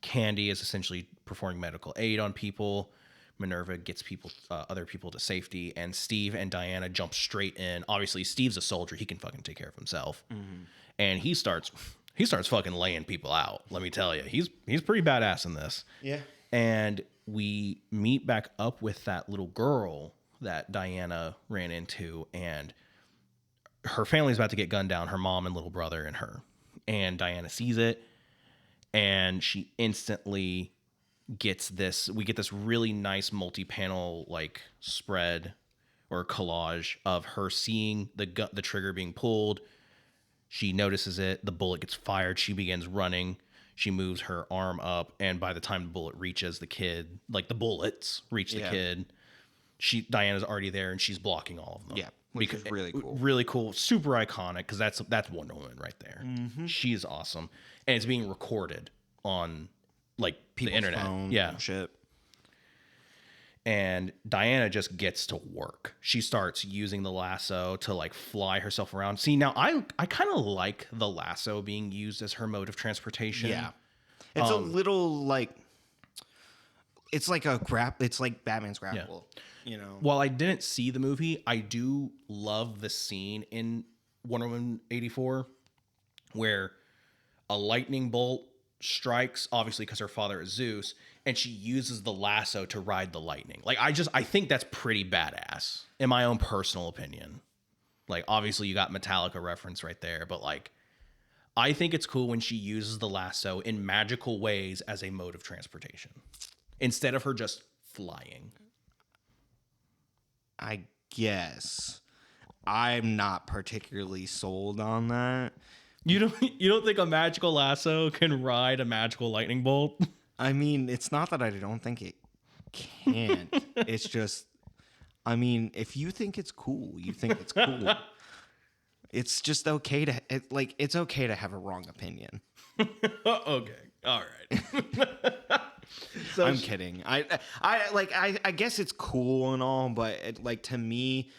Candy is essentially performing medical aid on people. Minerva gets other people to safety, and Steve and Diana jump straight in. Obviously, Steve's a soldier; he can fucking take care of himself, and he starts fucking laying people out. Let me tell you, he's pretty badass in this. Yeah. And we meet back up with that little girl that Diana ran into, and her family's about to get gunned down. Her mom and little brother and her, and Diana sees it, and she instantly gets this. We get this really nice multi-panel like spread or collage of her seeing the trigger being pulled. She notices it. The bullet gets fired. She begins running. She moves her arm up, and by the time the bullet reaches the kid, like the bullets reach the kid, Diana's already there, and she's blocking all of them. Yeah, which is really cool. Really cool. Super iconic, because that's Wonder Woman right there. She's awesome, and it's being recorded on like People's the internet. Phone, yeah, shit. And Diana just gets to work. She starts using the lasso to like fly herself around. See, now I kind of like the lasso being used as her mode of transportation. Yeah. It's a little like, it's like it's like Batman's grapple, While I didn't see the movie, I do love the scene in Wonder Woman 84 where a lightning bolt strikes, obviously because her father is Zeus, and she uses the lasso to ride the lightning. Like, I think that's pretty badass, in my own personal opinion. Like, obviously you got Metallica reference right there, but like, I think it's cool when she uses the lasso in magical ways as a mode of transportation instead of her just flying. I guess I'm not particularly sold on that. You don't think a magical lasso can ride a magical lightning bolt? I mean, it's not that I don't think it can't. It's just, I mean, if you think it's cool, you think it's cool. It's just okay to it's okay to have a wrong opinion. Okay. All right. So I'm kidding. I guess it's cool and all, but to me,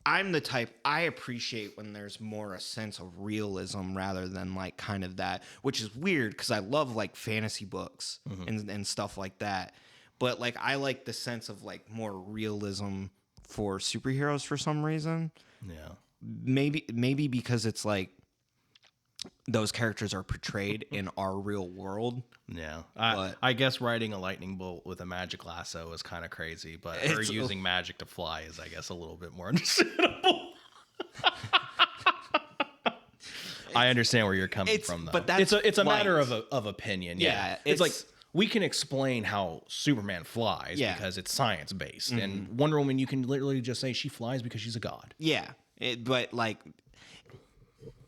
I'm the type, I appreciate when there's more a sense of realism rather than like kind of that, which is weird because I love like fantasy books and stuff like that. But like I like the sense of like more realism for superheroes for some reason. Yeah. Maybe because it's like those characters are portrayed in our real world. Yeah. But I guess riding a lightning bolt with a magic lasso is kind of crazy, but her It's- using magic to fly is, I guess, a little bit more understandable. I understand where you're coming from, though. but that's it's a matter flight. of opinion. Yeah, It's like it's- we can explain how Superman flies Yeah. because it's science based, and Wonder Woman you can literally just say she flies because she's a god. Yeah, but like,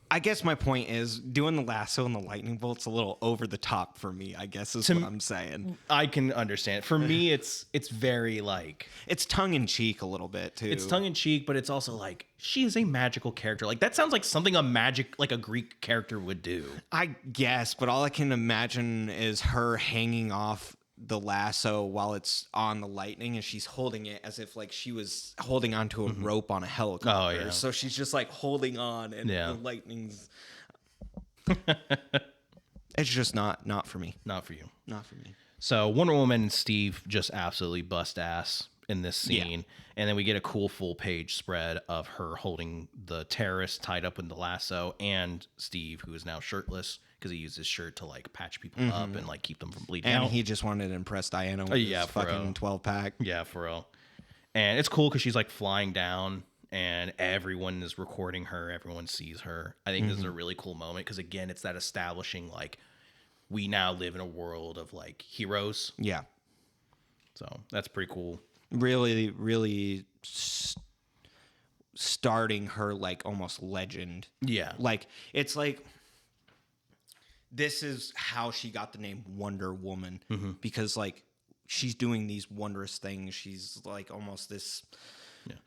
I guess my point is doing the lasso and the lightning bolt's a little over the top for me. I guess is what I'm saying. I can understand. For me, it's very like It's tongue in cheek a little bit too. it's tongue in cheek, but it's also like she is a magical character. Like that sounds like something like a Greek character would do. I guess, but all I can imagine is her hanging off the lasso while it's on the lightning, and she's holding it as if like she was holding onto a rope on a helicopter. Oh, yeah. So she's just like holding on, and Yeah. the lightning's. It's just not for me. Not for you. Not for me. So Wonder Woman and Steve just absolutely bust ass in this scene. And then we get a cool full page spread of her holding the terrorist tied up in the lasso and Steve, who is now shirtless because he used his shirt to like patch people up and like keep them from bleeding And out. he just wanted to impress Diana with yeah, his for fucking real. 12-pack. Yeah, for real. And it's cool because she's like flying down and everyone is recording her. Everyone sees her. I think this is a really cool moment because, again, it's that establishing like we now live in a world of like heroes. Yeah. So that's pretty cool. Really, really starting her like almost legend. Yeah. Like, it's like this is how she got the name Wonder Woman because like she's doing these wondrous things. She's like almost this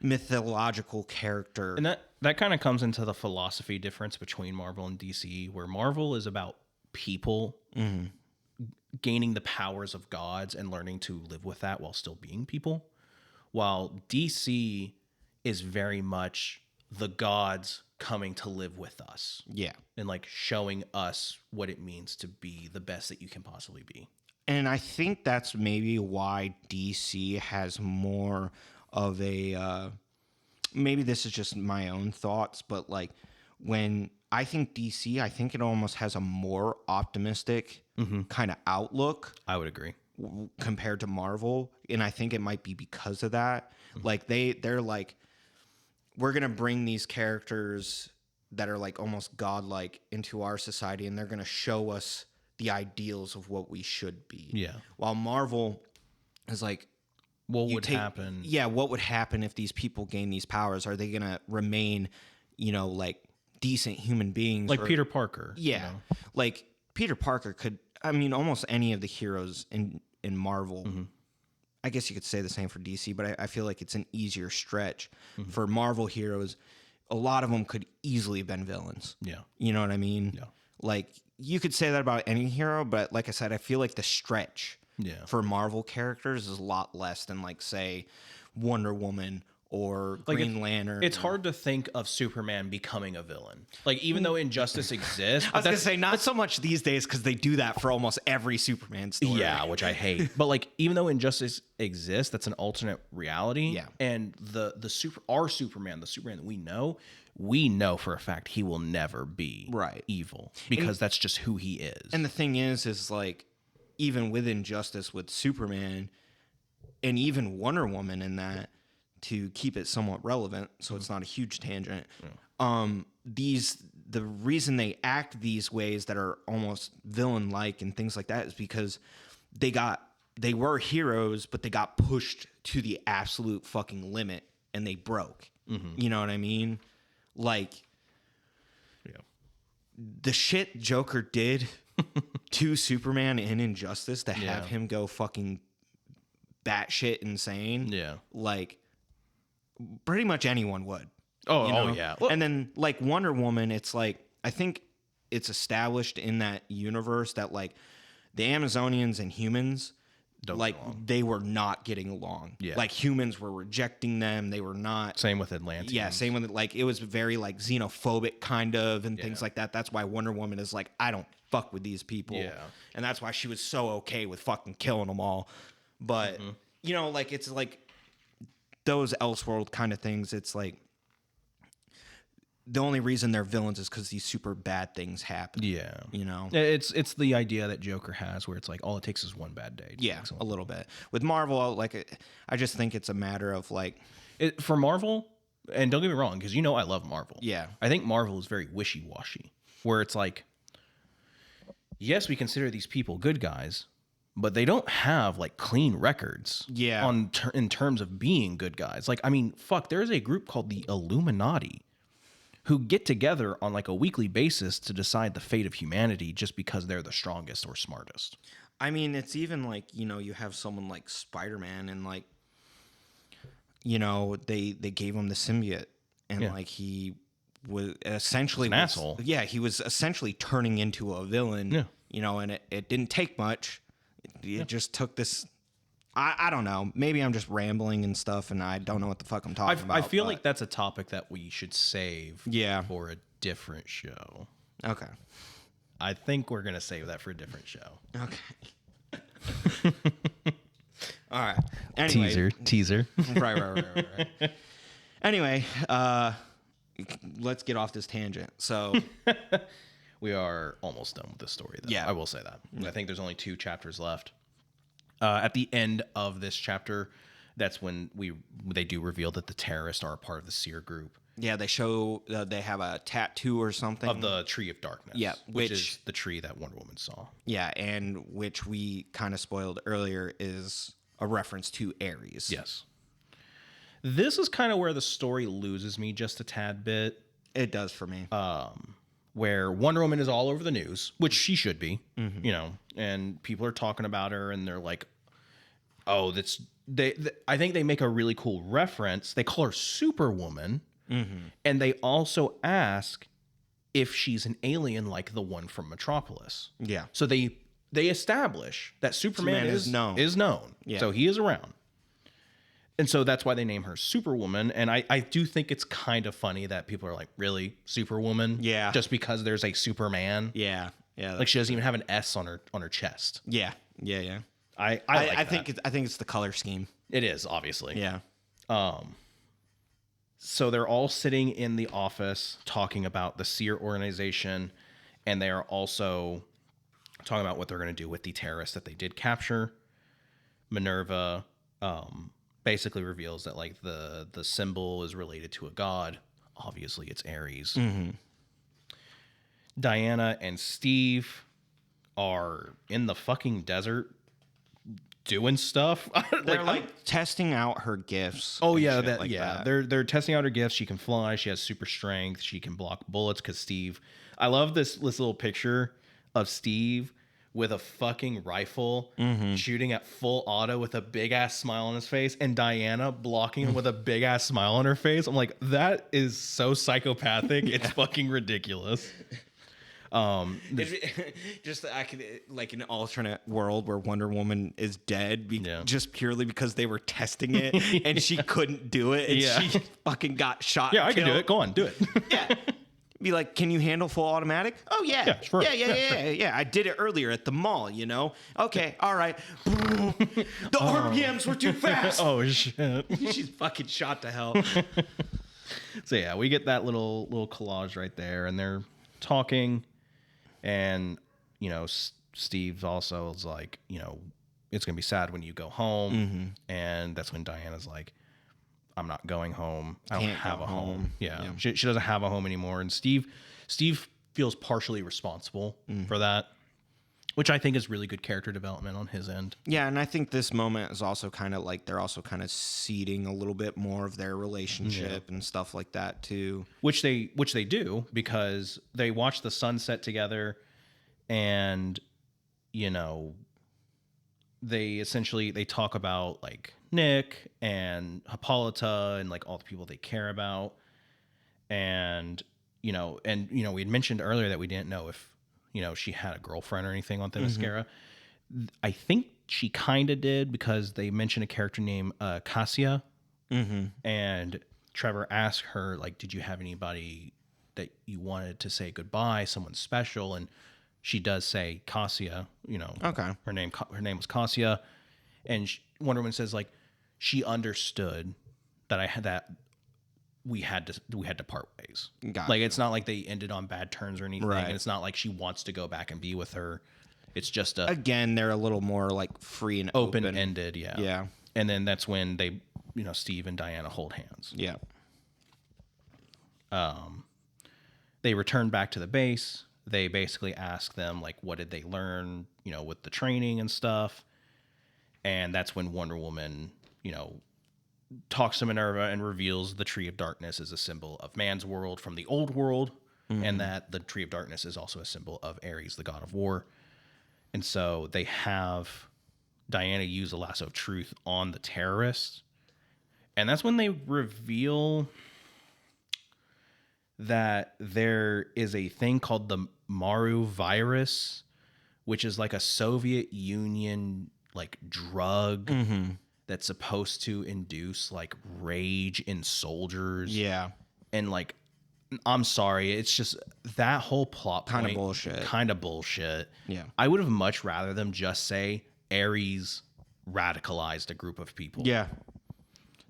mythological character. And that kind of comes into the philosophy difference between Marvel and DC, where Marvel is about people gaining the powers of gods and learning to live with that while still being people, while DC is very much the gods coming to live with us. Yeah. And like showing us what it means to be the best that you can possibly be. And I think that's maybe why DC has more of a maybe this is just my own thoughts, but like when I think DC, I think it almost has a more optimistic kind of outlook I would agree. compared to Marvel, and I think it might be because of that. Like they're like, we're gonna bring these characters that are like almost godlike into our society, and they're gonna show us the ideals of what we should be. Yeah. While Marvel is like, What would happen? yeah, what would happen if these people gain these powers? Are they gonna remain, like decent human beings? Like or- Peter Parker. Yeah, like Peter Parker could. I mean, almost any of the heroes in Marvel. I guess you could say the same for DC, but I feel like it's an easier stretch for Marvel heroes. A lot of them could easily have been villains. Yeah. You know what I mean? Yeah. Like you could say that about any hero, but like I said, I feel like the stretch Yeah. for Marvel characters is a lot less than like say Wonder Woman or Like, Green Lantern. It's hard to think of Superman becoming a villain. Like, even though injustice exists, I was gonna say not so much these days because they do that for almost every Superman story. yeah, which I hate. But like, even though injustice exists, that's an alternate reality. Yeah. And our Superman, the Superman that we know for a fact he will never be Right. evil because that's just who he is. And the thing is like even with Injustice with Superman and even Wonder Woman in that, to keep it somewhat relevant, so it's not a huge tangent. The reason they act these ways that are almost villain-like and things like that is because they were heroes, but they got pushed to the absolute fucking limit and they broke. You know what I mean? Like the shit Joker did to Superman in Injustice to have him go fucking batshit insane. Yeah. Like pretty much anyone would. Oh, you know? yeah. Well, And then like Wonder Woman, it's like I think it's established in that universe that like the Amazonians and humans, Don't like, get along. they were not getting along. Yeah. Like, humans were rejecting them. They were not. Same with Atlanteans. Yeah, same with, like, it was very, like, xenophobic kind of and things Yeah. like that. That's why Wonder Woman is like, I don't fuck with these people. Yeah. And that's why she was so okay with fucking killing them all. But, you know, like, it's like those Elseworld kind of things. It's like the only reason they're villains is because these super bad things happen. Yeah. You know? It's the idea that Joker has where it's like all it takes is one bad day. Yeah, a little bit. With Marvel, like, I just think it's a matter of, like... For Marvel, and don't get me wrong, because you know I love Marvel. Yeah. I think Marvel is very wishy-washy, where it's like, yes, we consider these people good guys, but they don't have, like, clean records Yeah. in terms of being good guys. Like, I mean, fuck, there's a group called the Illuminati who get together on, like, a weekly basis to decide the fate of humanity just because they're the strongest or smartest. I mean, it's even like, you know, you have someone like Spider-Man and, like, you know, they gave him the symbiote and, like, he was essentially... an asshole. Yeah, he was essentially turning into a villain, Yeah. you know, and it didn't take much. It just took this... I don't know. Maybe I'm just rambling and stuff, and I don't know what the fuck I'm talking about. I feel but- like that's a topic that we should save Yeah. for a different show. Okay. I think we're going to save that for a different show. Okay. All right. Anyway, Teaser. Right. Anyway, let's get off this tangent. So, We are almost done with this story, though. Yeah. I will say that. I think there's only 2 chapters left. At the end of this chapter, that's when they do reveal that the terrorists are a part of the Seer group yeah, they show they have a tattoo or something. of the Tree of Darkness. Yeah, which which- is the tree that Wonder Woman saw. Yeah, and which we kind of spoiled earlier is a reference to Ares. Yes. This is kind of where the story loses me just a tad bit. It does for me. Where Wonder Woman is all over the news, which she should be, you know, and people are talking about her and they're like, oh, I think they make a really cool reference. They call her Superwoman, and they also ask if she's an alien like the one from Metropolis. Yeah. So they establish that Superman is known. Yeah. So he is around. And so that's why they name her Superwoman. And I do think it's kind of funny that people are like, really? Superwoman? Yeah. Just because there's a Superman? Yeah. Like she doesn't even have an S on her chest. Yeah. I think it's the color scheme. it is, obviously. Yeah. So they're all sitting in the office talking about the Seer organization, and they are also talking about what they're going to do with the terrorists that they did capture. Minerva basically reveals that like the symbol is related to a god. Obviously, it's Ares. Diana and Steve are in the fucking desert doing stuff. They're like testing out her gifts. Oh and yeah, shit that. They're testing out her gifts. She can fly. She has super strength. She can block bullets. Because Steve, I love this little picture of Steve with a fucking rifle shooting at full auto with a big ass smile on his face, and Diana blocking him with a big ass smile on her face. I'm like, that is so psychopathic. It's fucking ridiculous. Just I could like an alternate world where Wonder Woman is dead just purely because they were testing it and she couldn't do it and she fucking got shot. Yeah, I can do it. Go on, do it. Yeah. Be like, can you handle full automatic? Oh yeah. Yeah, sure. Yeah. I did it earlier at the mall, you know? Okay, all right. The RPMs were too fast. Oh shit. She's fucking shot to hell. So yeah, we get that little collage right there, and they're talking, and you know, Steve also is like, you know, it's gonna be sad when you go home, and that's when Diana's like, I'm not going home. I don't have a home. Yeah. She doesn't have a home anymore, and Steve feels partially responsible for that, which I think is really good character development on his end. Yeah, and I think this moment is also kind of like they're also kind of seeding a little bit more of their relationship and stuff like that too. Which they do, because they watch the sunset together, and you know, they talk about like Nick and Hippolyta and like all the people they care about, and you know we had mentioned earlier that we didn't know if, you know, she had a girlfriend or anything on Themyscira. I think she kind of did because they mentioned a character named Cassia, and Trevor asked her like, "Did you have anybody that you wanted to say goodbye, someone special?" And she does say Cassia. You know, Okay. her name was Cassia, and Wonder Woman says like she understood that we had to part ways. Gotcha. Like it's not like they ended on bad terms or anything, Right. and it's not like she wants to go back and be with her. It's just a Again, they're a little more like free and open. open-ended, yeah. Yeah. And then that's when they, Steve and Diana hold hands. Yeah. They return back to the base. They basically ask them like, what did they learn, with the training and stuff. And that's when Wonder Woman, talks to Minerva and reveals the Tree of Darkness is a symbol of man's world from the old world, and that the Tree of Darkness is also a symbol of Ares, the god of war. And so they have Diana use the lasso of truth on the terrorists. And that's when they reveal that there is a thing called the Maru virus, which is like a Soviet Union like drug that's supposed to induce like rage in soldiers. Yeah. And like, I'm sorry, it's just that whole plot point. Kind of bullshit. Yeah. I would have much rather them just say Ares radicalized a group of people. Yeah.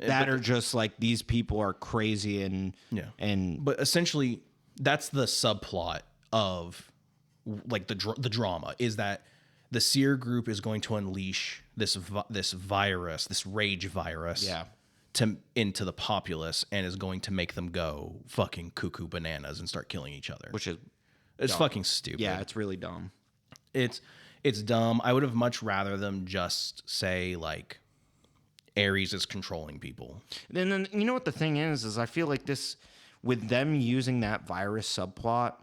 That are just like these people are crazy and But essentially, that's the subplot of like the drama is that the Seer group is going to unleash this virus, this rage virus. Yeah. Into the populace and is going to make them go fucking cuckoo bananas and start killing each other. Which is it's dumb. fucking stupid. Yeah, it's really dumb. It's dumb. I would have much rather them just say like Ares is controlling people. And then you know what the thing is I feel like this with them using that virus subplot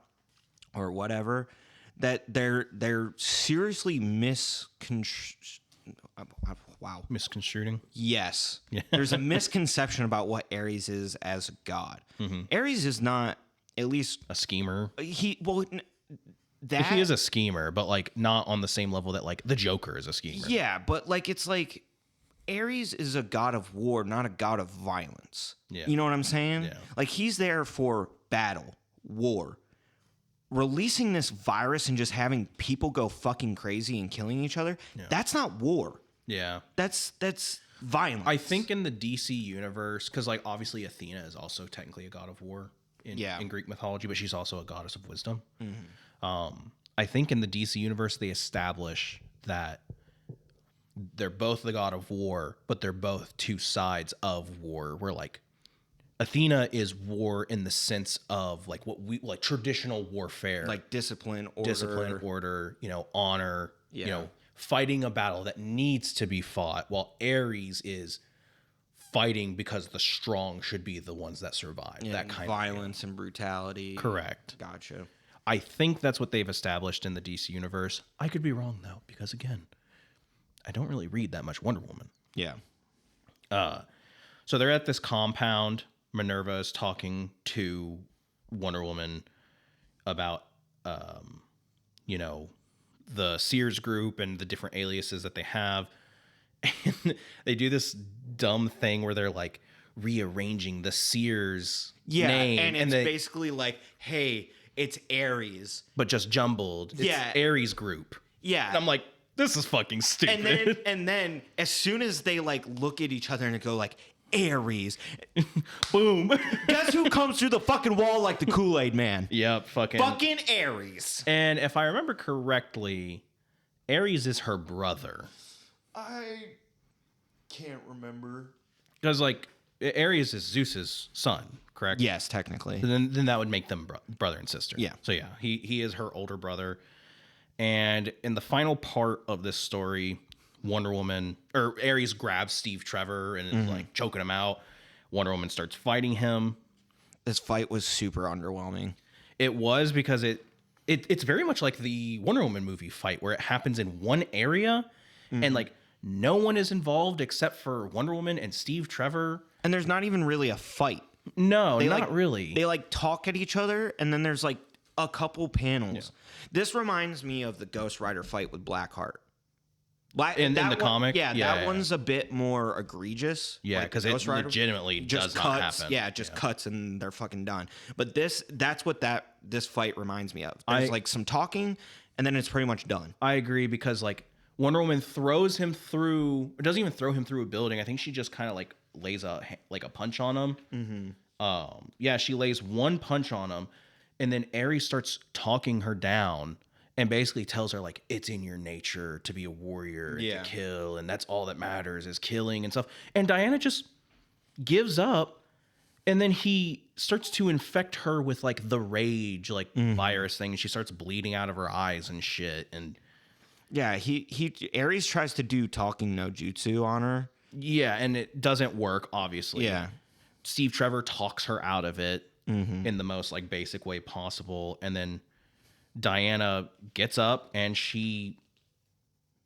or whatever, that they're seriously Misconstruing. Yes. There's a misconception about what Ares is as a god. Ares is not, at least A schemer. he Is a schemer, but like not on the same level that like the Joker is a schemer. Yeah, but like it's like Ares is a god of war, not a god of violence. Yeah. You know what I'm saying? Yeah. Like he's there for battle, war. Releasing this virus and just having people go fucking crazy and killing each other, that's not war. Yeah. That's violence. I think in the DC universe, because like obviously Athena is also technically a god of war in Greek mythology, but she's also a goddess of wisdom. I think in the DC universe they establish that they're both the god of war, but they're both two sides of war. Where like Athena is war in the sense of like what we like traditional warfare, like discipline, order, honor, fighting a battle that needs to be fought, while Ares is fighting because the strong should be the ones that survive. That kind violence and brutality. Correct. Gotcha. I think that's what they've established in the DC universe. I could be wrong though, because again, I don't really read that much Wonder Woman. Yeah. So they're at this compound. Minerva is talking to Wonder Woman about, the Sears group and the different aliases that they have. And they do this dumb thing where they're like rearranging the Sears name. And it's basically like, hey, it's Ares. But just jumbled. It's Ares group. Yeah. And I'm like, this is fucking stupid. And then as soon as they like look at each other and go like, Ares. Boom. Guess who comes through the fucking wall like the Kool-Aid man? Yep, fucking Ares. And if I remember correctly, Ares is her brother. I can't remember. Because like Ares is Zeus's son, correct? Yes, technically. Then that would make them brother and sister. Yeah. So yeah, he is her older brother. And in the final part of this story, Wonder Woman or Ares grabs Steve Trevor and is like choking him out. Wonder Woman starts fighting him. This fight was super underwhelming. It was because it's very much like the Wonder Woman movie fight where it happens in one area and like no one is involved except for Wonder Woman and Steve Trevor. And there's not even really a fight. No, not like, really. They like talk at each other and then there's like a couple panels. Yeah. This reminds me of the Ghost Rider fight with Blackheart. in the comic. That one's a bit more egregious. Yeah, like because it Ghost Rider legitimately just does cuts. not happen. Yeah, it just cuts and they're fucking done. But that's what this fight reminds me of. There's like some talking, and then it's pretty much done. I agree, because like Wonder Woman throws him through, or doesn't even throw him through a building. I think she just kind of like lays a punch on him. Yeah, she lays one punch on him, and then Ares starts talking her down and basically tells her like, it's in your nature to be a warrior and to kill, and that's all that matters is killing and stuff. And Diana just gives up, and then he starts to infect her with like the rage like virus thing, and she starts bleeding out of her eyes and shit. And yeah, Ares tries to do talking no jutsu on her. Yeah, and it doesn't work, obviously. Yeah. Steve Trevor talks her out of it in the most like basic way possible, and then Diana gets up and she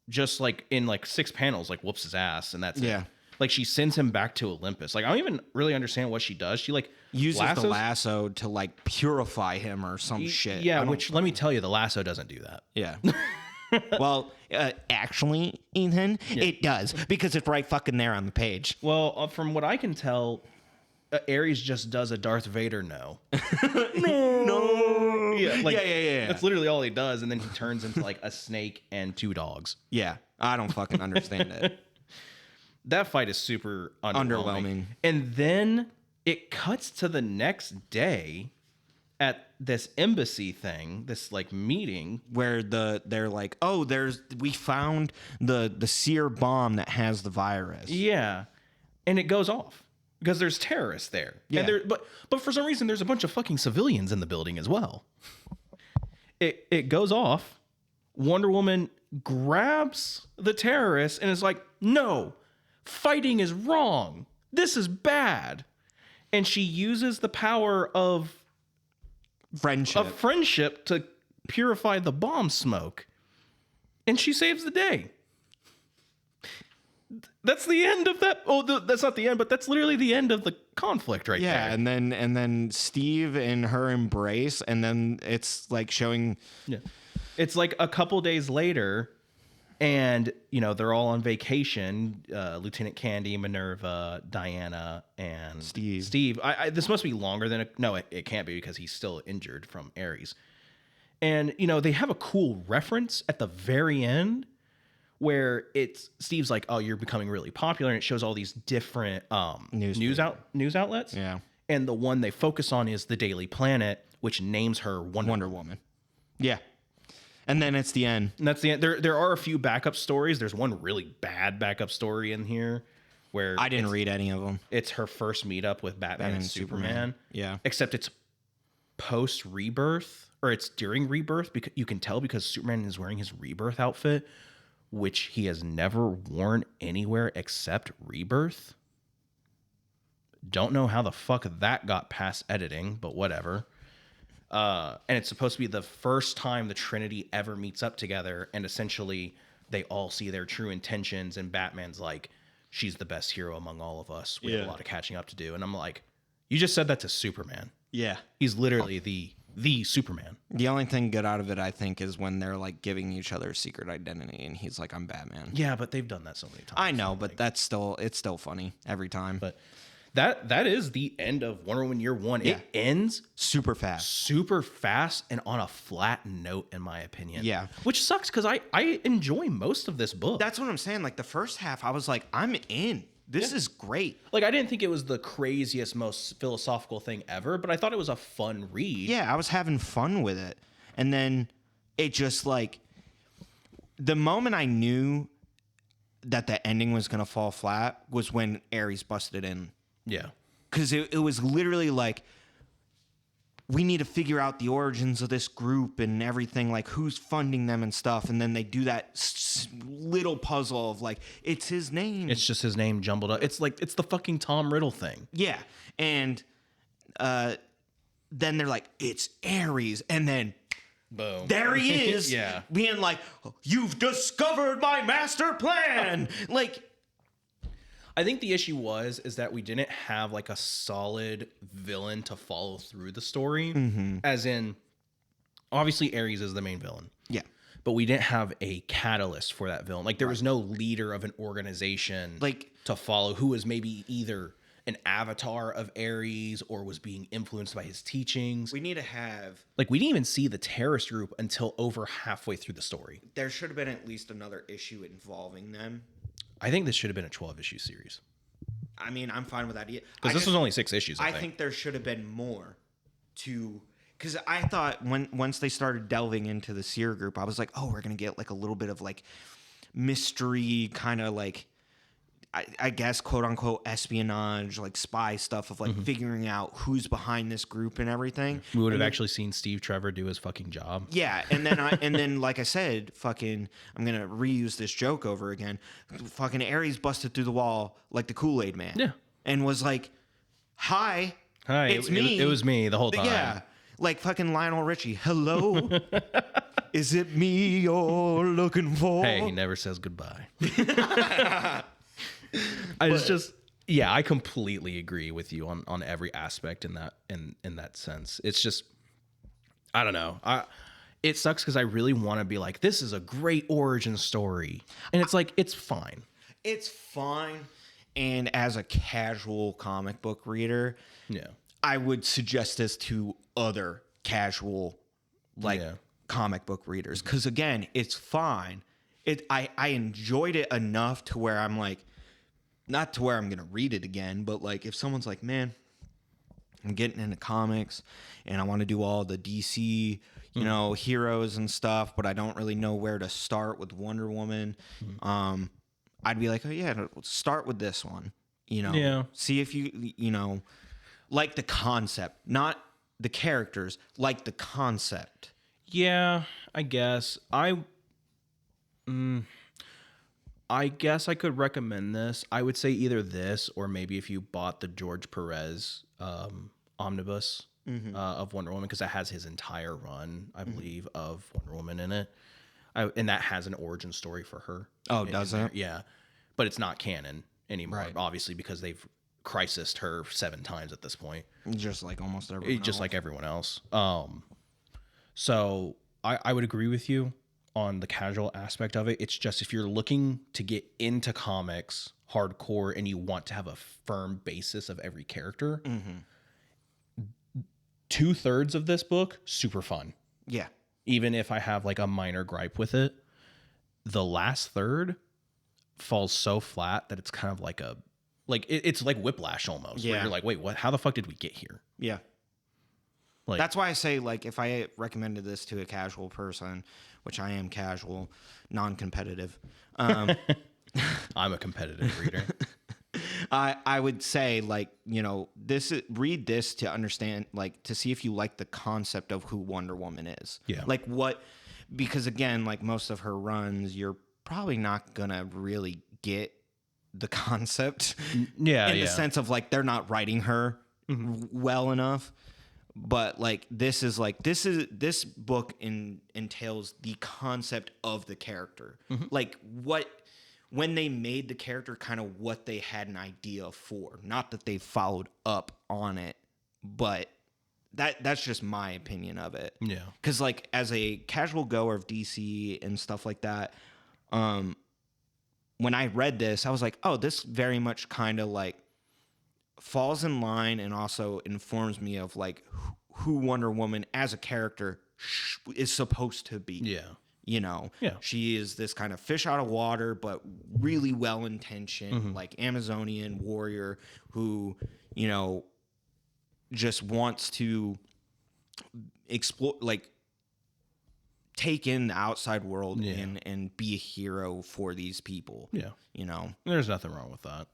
just like in like 6 panels like whoops his ass, and that's it. Like she sends him back to Olympus. Like I don't even really understand what she does. She like uses the lasso to like purify him or some shit. Yeah, which let me tell you, the lasso doesn't do that. Yeah. Well, actually, Ethan, it does, because it's right fucking there on the page. Well, from what I can tell, Ares just does a Darth Vader no. No. Yeah, like, yeah. That's literally all he does, and then he turns into like a snake and 2 dogs. Yeah, I don't fucking understand it. That fight is super underwhelming. And then it cuts to the next day at this embassy thing, this like meeting where they're like, oh, we found the seer bomb that has the virus. Yeah, and it goes off because there's terrorists there. Yeah, and but for some reason there's a bunch of fucking civilians in the building as well. It goes off. Wonder Woman grabs the terrorists and is like, no, fighting is wrong. This is bad. And she uses the power of friendship to purify the bomb smoke, and she saves the day. That's the end of that. That's not the end, but that's literally the end of the conflict there. Yeah, and then Steve and her embrace, and then it's like showing. Yeah, it's like a couple days later, and they're all on vacation. Lieutenant Candy, Minerva, Diana, and Steve. This must be longer than it can't be, because he's still injured from Ares. And they have a cool reference at the very end where Steve's like, "Oh, you're becoming really popular," and it shows all these different news outlets. Yeah, and the one they focus on is the Daily Planet, which names her Wonder Woman. Yeah. And then it's the end. And that's the end. There are a few backup stories. There's one really bad backup story in here where I didn't read any of them. It's her first meetup with Batman and Superman. Yeah. Except it's post Rebirth, or it's during Rebirth, because you can tell because Superman is wearing his Rebirth outfit, which he has never worn anywhere except Rebirth. Don't know how the fuck that got past editing, but whatever. And it's supposed to be the first time the Trinity ever meets up together, and essentially they all see their true intentions, and Batman's like, she's the best hero among all of us. We have a lot of catching up to do. And I'm like, you just said that to Superman. Yeah. He's literally the Superman. The only thing good out of it, I think, is when they're like giving each other a secret identity, and he's like, I'm Batman. Yeah, but they've done that so many times. I know, but it's still funny every time. But that is the end of Wonder Woman Year One. Yeah. It ends super fast and on a flat note, in my opinion. Yeah. Which sucks, because I enjoy most of this book. That's what I'm saying. Like the first half, I was like, I'm in. This is great. Like, I didn't think it was the craziest, most philosophical thing ever, but I thought it was a fun read. Yeah, I was having fun with it. And then it just like, the moment I knew that the ending was going to fall flat was when Ares busted in. Yeah. Because it was literally like, we need to figure out the origins of this group and everything, like who's funding them and stuff. And then they do that little puzzle of like, it's his name. It's just his name jumbled up. It's the fucking Tom Riddle thing. Yeah. And then they're like, it's Ares. And then boom, there he is. Yeah. Being like, you've discovered my master plan. Like, I think the issue is that we didn't have like a solid villain to follow through the story. Mm-hmm. As in, obviously Ares is the main villain. Yeah. but we didn't have a catalyst for that villain. Like there was no leader of an organization Like to follow who was maybe either an avatar of Ares or was being influenced by his teachings. we need to have. Like we didn't even see the terrorist group until over halfway through the story. There should have been at least another issue involving them. I think this should have been a 12-issue series. I mean, I'm fine with that. Because this was only 6 issues, I think there should have been more to. Because I thought once they started delving into the Seer group, I was like, oh, we're going to get like a little bit of like mystery, kind of like, I guess, quote unquote, espionage, like spy stuff of like figuring out who's behind this group and everything. We would have actually seen Steve Trevor do his fucking job. Yeah, and then like I said, fucking, I'm gonna reuse this joke over again. Fucking Ares busted through the wall like the Kool-Aid Man. Yeah, and was like, "Hi, it's me." It was me the whole time. Yeah, like fucking Lionel Richie. Hello, is it me you're looking for? Hey, he never says goodbye. I completely agree with you on every aspect in that sense. It's just, I don't know. It sucks because I really want to be like, this is a great origin story, and it's like, it's fine. It's fine. And as a casual comic book reader, Yeah, I would suggest this to other casual comic book readers, because again, it's fine. I enjoyed it enough to where I'm like, not to where I'm gonna read it again, but like if someone's like, man, I'm getting into comics and I want to do all the DC, heroes and stuff, but I don't really know where to start with Wonder Woman. I'd be like, oh yeah, start with this one. See if you like the concept, not the characters, like the concept. Yeah, I guess I guess I could recommend this. I would say either this or maybe if you bought the George Perez omnibus of Wonder Woman, because that has his entire run, I believe, of Wonder Woman in it. And that has an origin story for her. Oh, does it? Yeah. But it's not canon anymore, Right. obviously, because they've crisised her 7 times at this point. Just like almost everyone else. Just like everyone else. So I would agree with you on the casual aspect of it. It's just if you're looking to get into comics hardcore and you want to have a firm basis of every character, 2/3 of this book, super fun. Yeah. Even if I have like a minor gripe with it, the last third falls so flat that it's kind of like it's like Whiplash almost. Yeah. Where you're like, wait, what? How the fuck did we get here? Yeah. Like, That's why I say, like, if I recommended this to a casual person, which I am casual, non-competitive, I'm a competitive reader. I would say, like, read this to understand, like, to see if you like the concept of who Wonder Woman is. Yeah. Like because again, like most of her runs, you're probably not gonna really get the concept. Yeah. In the sense of like they're not writing her well enough. But like this this book entails the concept of the character. Like when they made the character, kind of what they had an idea for. Not that they followed up on it, but that's just my opinion of it. Yeah. Because like as a casual goer of DC and stuff like that, when I read this, I was like, oh, this very much kind of like falls in line and also informs me of like who Wonder Woman as a character is supposed to be. Yeah. Yeah. She is this kind of fish out of water, but really well-intentioned, like Amazonian warrior who, just wants to explore, like take in the outside world and be a hero for these people. Yeah. There's nothing wrong with that.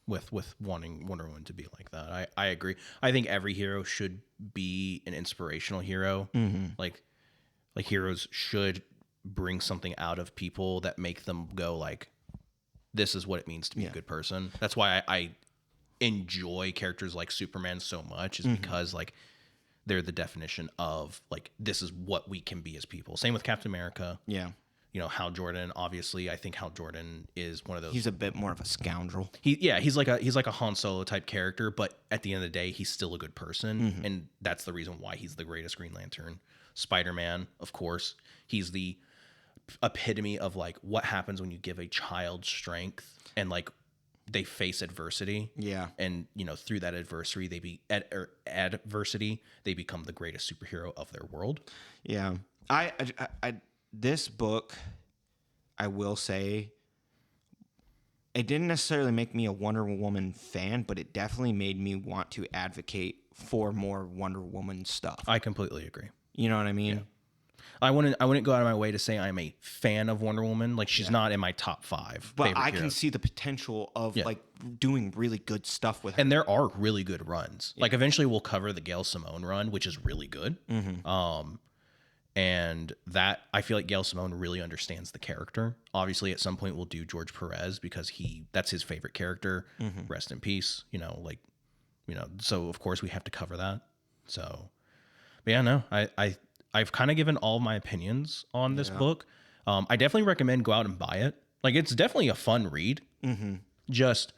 With wanting Wonder Woman to be like that. I agree. I think every hero should be an inspirational hero. Like heroes should bring something out of people that make them go like, this is what it means to be a good person. That's why I enjoy characters like Superman so much, is because like they're the definition of like, this is what we can be as people. Same with Captain America. Yeah. Hal Jordan. Obviously, I think Hal Jordan is one of those. He's a bit more of a scoundrel. He's like a Han Solo type character, but at the end of the day, he's still a good person, and that's the reason why he's the greatest Green Lantern. Spider-Man, of course, he's the epitome of like what happens when you give a child strength and like they face adversity. Yeah. And through that adversity, adversity, they become the greatest superhero of their world. Yeah. I this book, I will say, it didn't necessarily make me a Wonder Woman fan, but it definitely made me want to advocate for more Wonder Woman stuff. I completely agree. You know what I mean? Yeah. I wouldn't go out of my way to say I'm a fan of Wonder Woman. Like she's not in my top 5. But I can see the potential of like doing really good stuff with her. And there are really good runs. Yeah. Like eventually we'll cover the Gail Simone run, which is really good. And that I feel like Gail Simone really understands the character. Obviously, at some point we'll do George Perez because that's his favorite character. Rest in peace. So of course we have to cover that. So, but yeah, no, I've kind of given all my opinions on this book. I definitely recommend go out and buy it. Like it's definitely a fun read. Just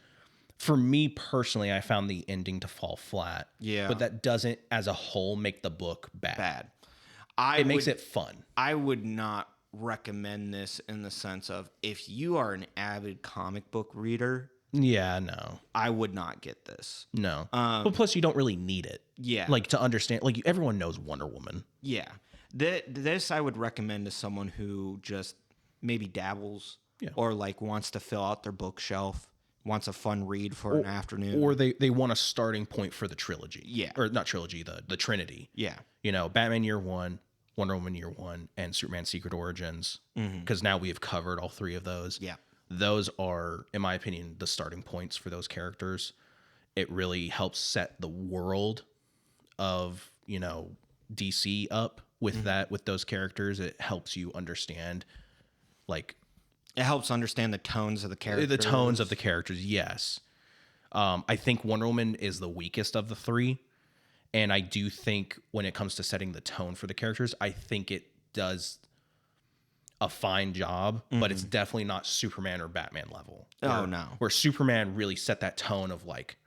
for me personally, I found the ending to fall flat. Yeah, but that doesn't, as a whole, make the book bad. It makes it fun. I would not recommend this in the sense of if you are an avid comic book reader. Yeah, no. I would not get this. No. But plus, you don't really need it. Yeah. Like, to understand. Like, everyone knows Wonder Woman. Yeah. This I would recommend to someone who just maybe dabbles or, like, wants to fill out their bookshelf, wants a fun read for an afternoon. Or they want a starting point for the trilogy. Yeah. Or not trilogy, the Trinity. Yeah. Batman Year One, Wonder Woman Year One, and Superman Secret Origins. Because now we have covered all 3 of those. Yeah. Those are, in my opinion, the starting points for those characters. It really helps set the world of, DC up with with those characters. It helps you understand, like... It helps understand the tones of the characters. The tones of the characters, yes. I think Wonder Woman is the weakest of the 3. And I do think when it comes to setting the tone for the characters, I think it does a fine job, but it's definitely not Superman or Batman level. No. Where Superman really set that tone of like,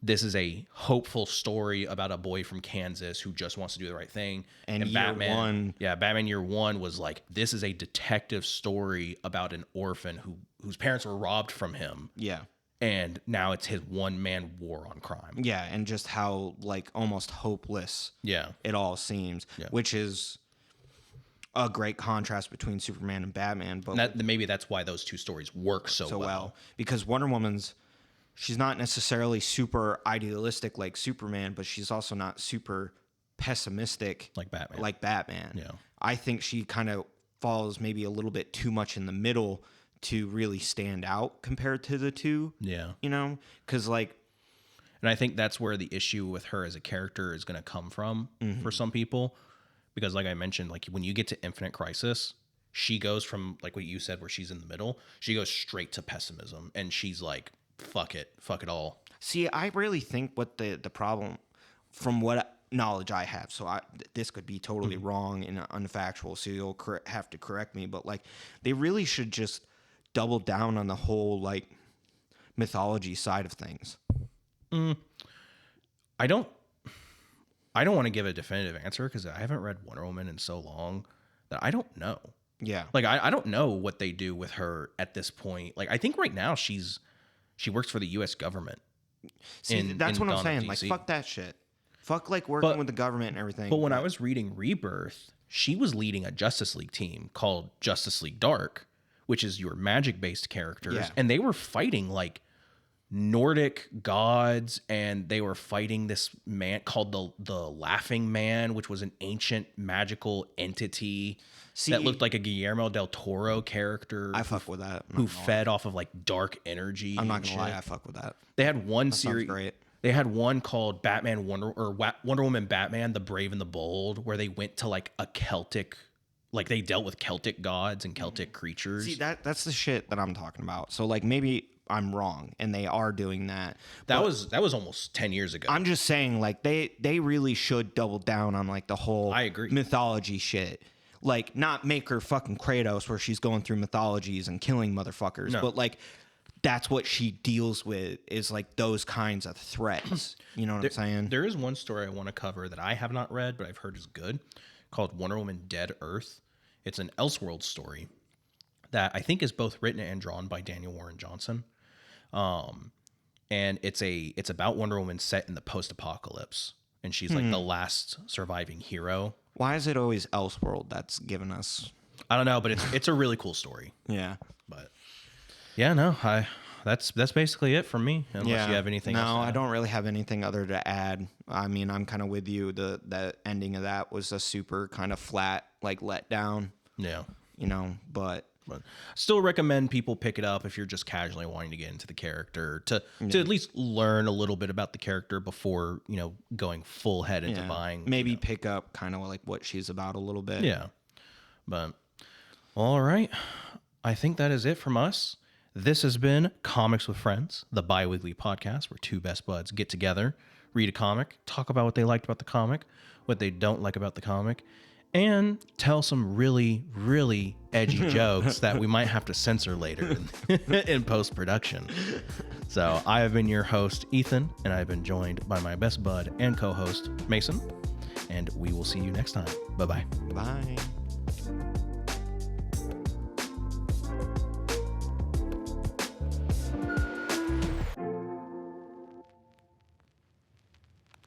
this is a hopeful story about a boy from Kansas who just wants to do the right thing. And Batman Year One was like, this is a detective story about an orphan whose parents were robbed from him. Yeah. And now it's his one-man war on crime. Yeah, and just how, like, almost hopeless it all seems, which is a great contrast between Superman and Batman. But maybe that's why those 2 stories work so well. Because Wonder Woman's, she's not necessarily super idealistic like Superman, but she's also not super pessimistic like Batman. Yeah. I think she kind of falls maybe a little bit too much in the middle to really stand out compared to the 2. Yeah. Because like... And I think that's where the issue with her as a character is going to come from for some people. Because like I mentioned, like when you get to Infinite Crisis, she goes from like what you said where she's in the middle, she goes straight to pessimism. And she's like, fuck it all. See, I really think what the problem, from what knowledge I have, so this could be totally wrong and unfactual, so you'll have to correct me, but like they really should just double down on the whole like mythology side of things. I don't want to give a definitive answer because I haven't read Wonder Woman in so long that I don't know. Yeah. Like I don't know what they do with her at this point. Like I think right now she works for the US government. See, that's what I'm saying. Like fuck that shit. Fuck like working with the government and everything. But when I was reading Rebirth, she was leading a Justice League team called Justice League Dark, which is your magic-based characters. Yeah. And they were fighting like Nordic gods, and they were fighting this man called the Laughing Man, which was an ancient magical entity that looked like a Guillermo del Toro character. I fuck with that. Who fed off of like dark energy. I'm not gonna lie, I fuck with that. They had one series. Great. They had one called Wonder Woman Batman, the Brave and the Bold, where they went to like a Celtic, like they dealt with Celtic gods and Celtic creatures. See, that's the shit that I'm talking about. So like maybe I'm wrong and they are doing that. That was almost 10 years ago. I'm just saying like they really should double down on like the whole I agree. mythology shit. like not make her fucking Kratos where she's going through mythologies and killing motherfuckers, No. but like that's what she deals with is like those kinds of threats. You know what I'm saying? There is one story I want to cover that I have not read, but I've heard is good, called Wonder Woman Dead Earth. It's an Elseworld story that I think is both written and drawn by Daniel Warren Johnson. And it's about Wonder Woman set in the post-apocalypse, and she's like the last surviving hero. Why is it always Elseworld that's given us? I don't know, but it's a really cool story. Yeah. But yeah, no, that's basically it from me. Unless you have anything else. No, I don't really have anything other to add. I mean, I'm kind of with you. The ending of that was a super kind of flat, like letdown. Yeah. You know, but still recommend people pick it up if you're just casually wanting to get into the character to at least learn a little bit about the character before, you know, going full head into buying. Maybe pick up kind of like what she's about a little bit. Yeah. But all right. I think that is it from us. This has been Comics with Friends, the bi-weekly podcast where two best buds get together, read a comic, talk about what they liked about the comic, what they don't like about the comic, and tell some really, really edgy jokes that we might have to censor later in post-production. So I have been your host, Ethan, and I've been joined by my best bud and co-host, Mason. And we will see you next time. Bye-bye. Bye.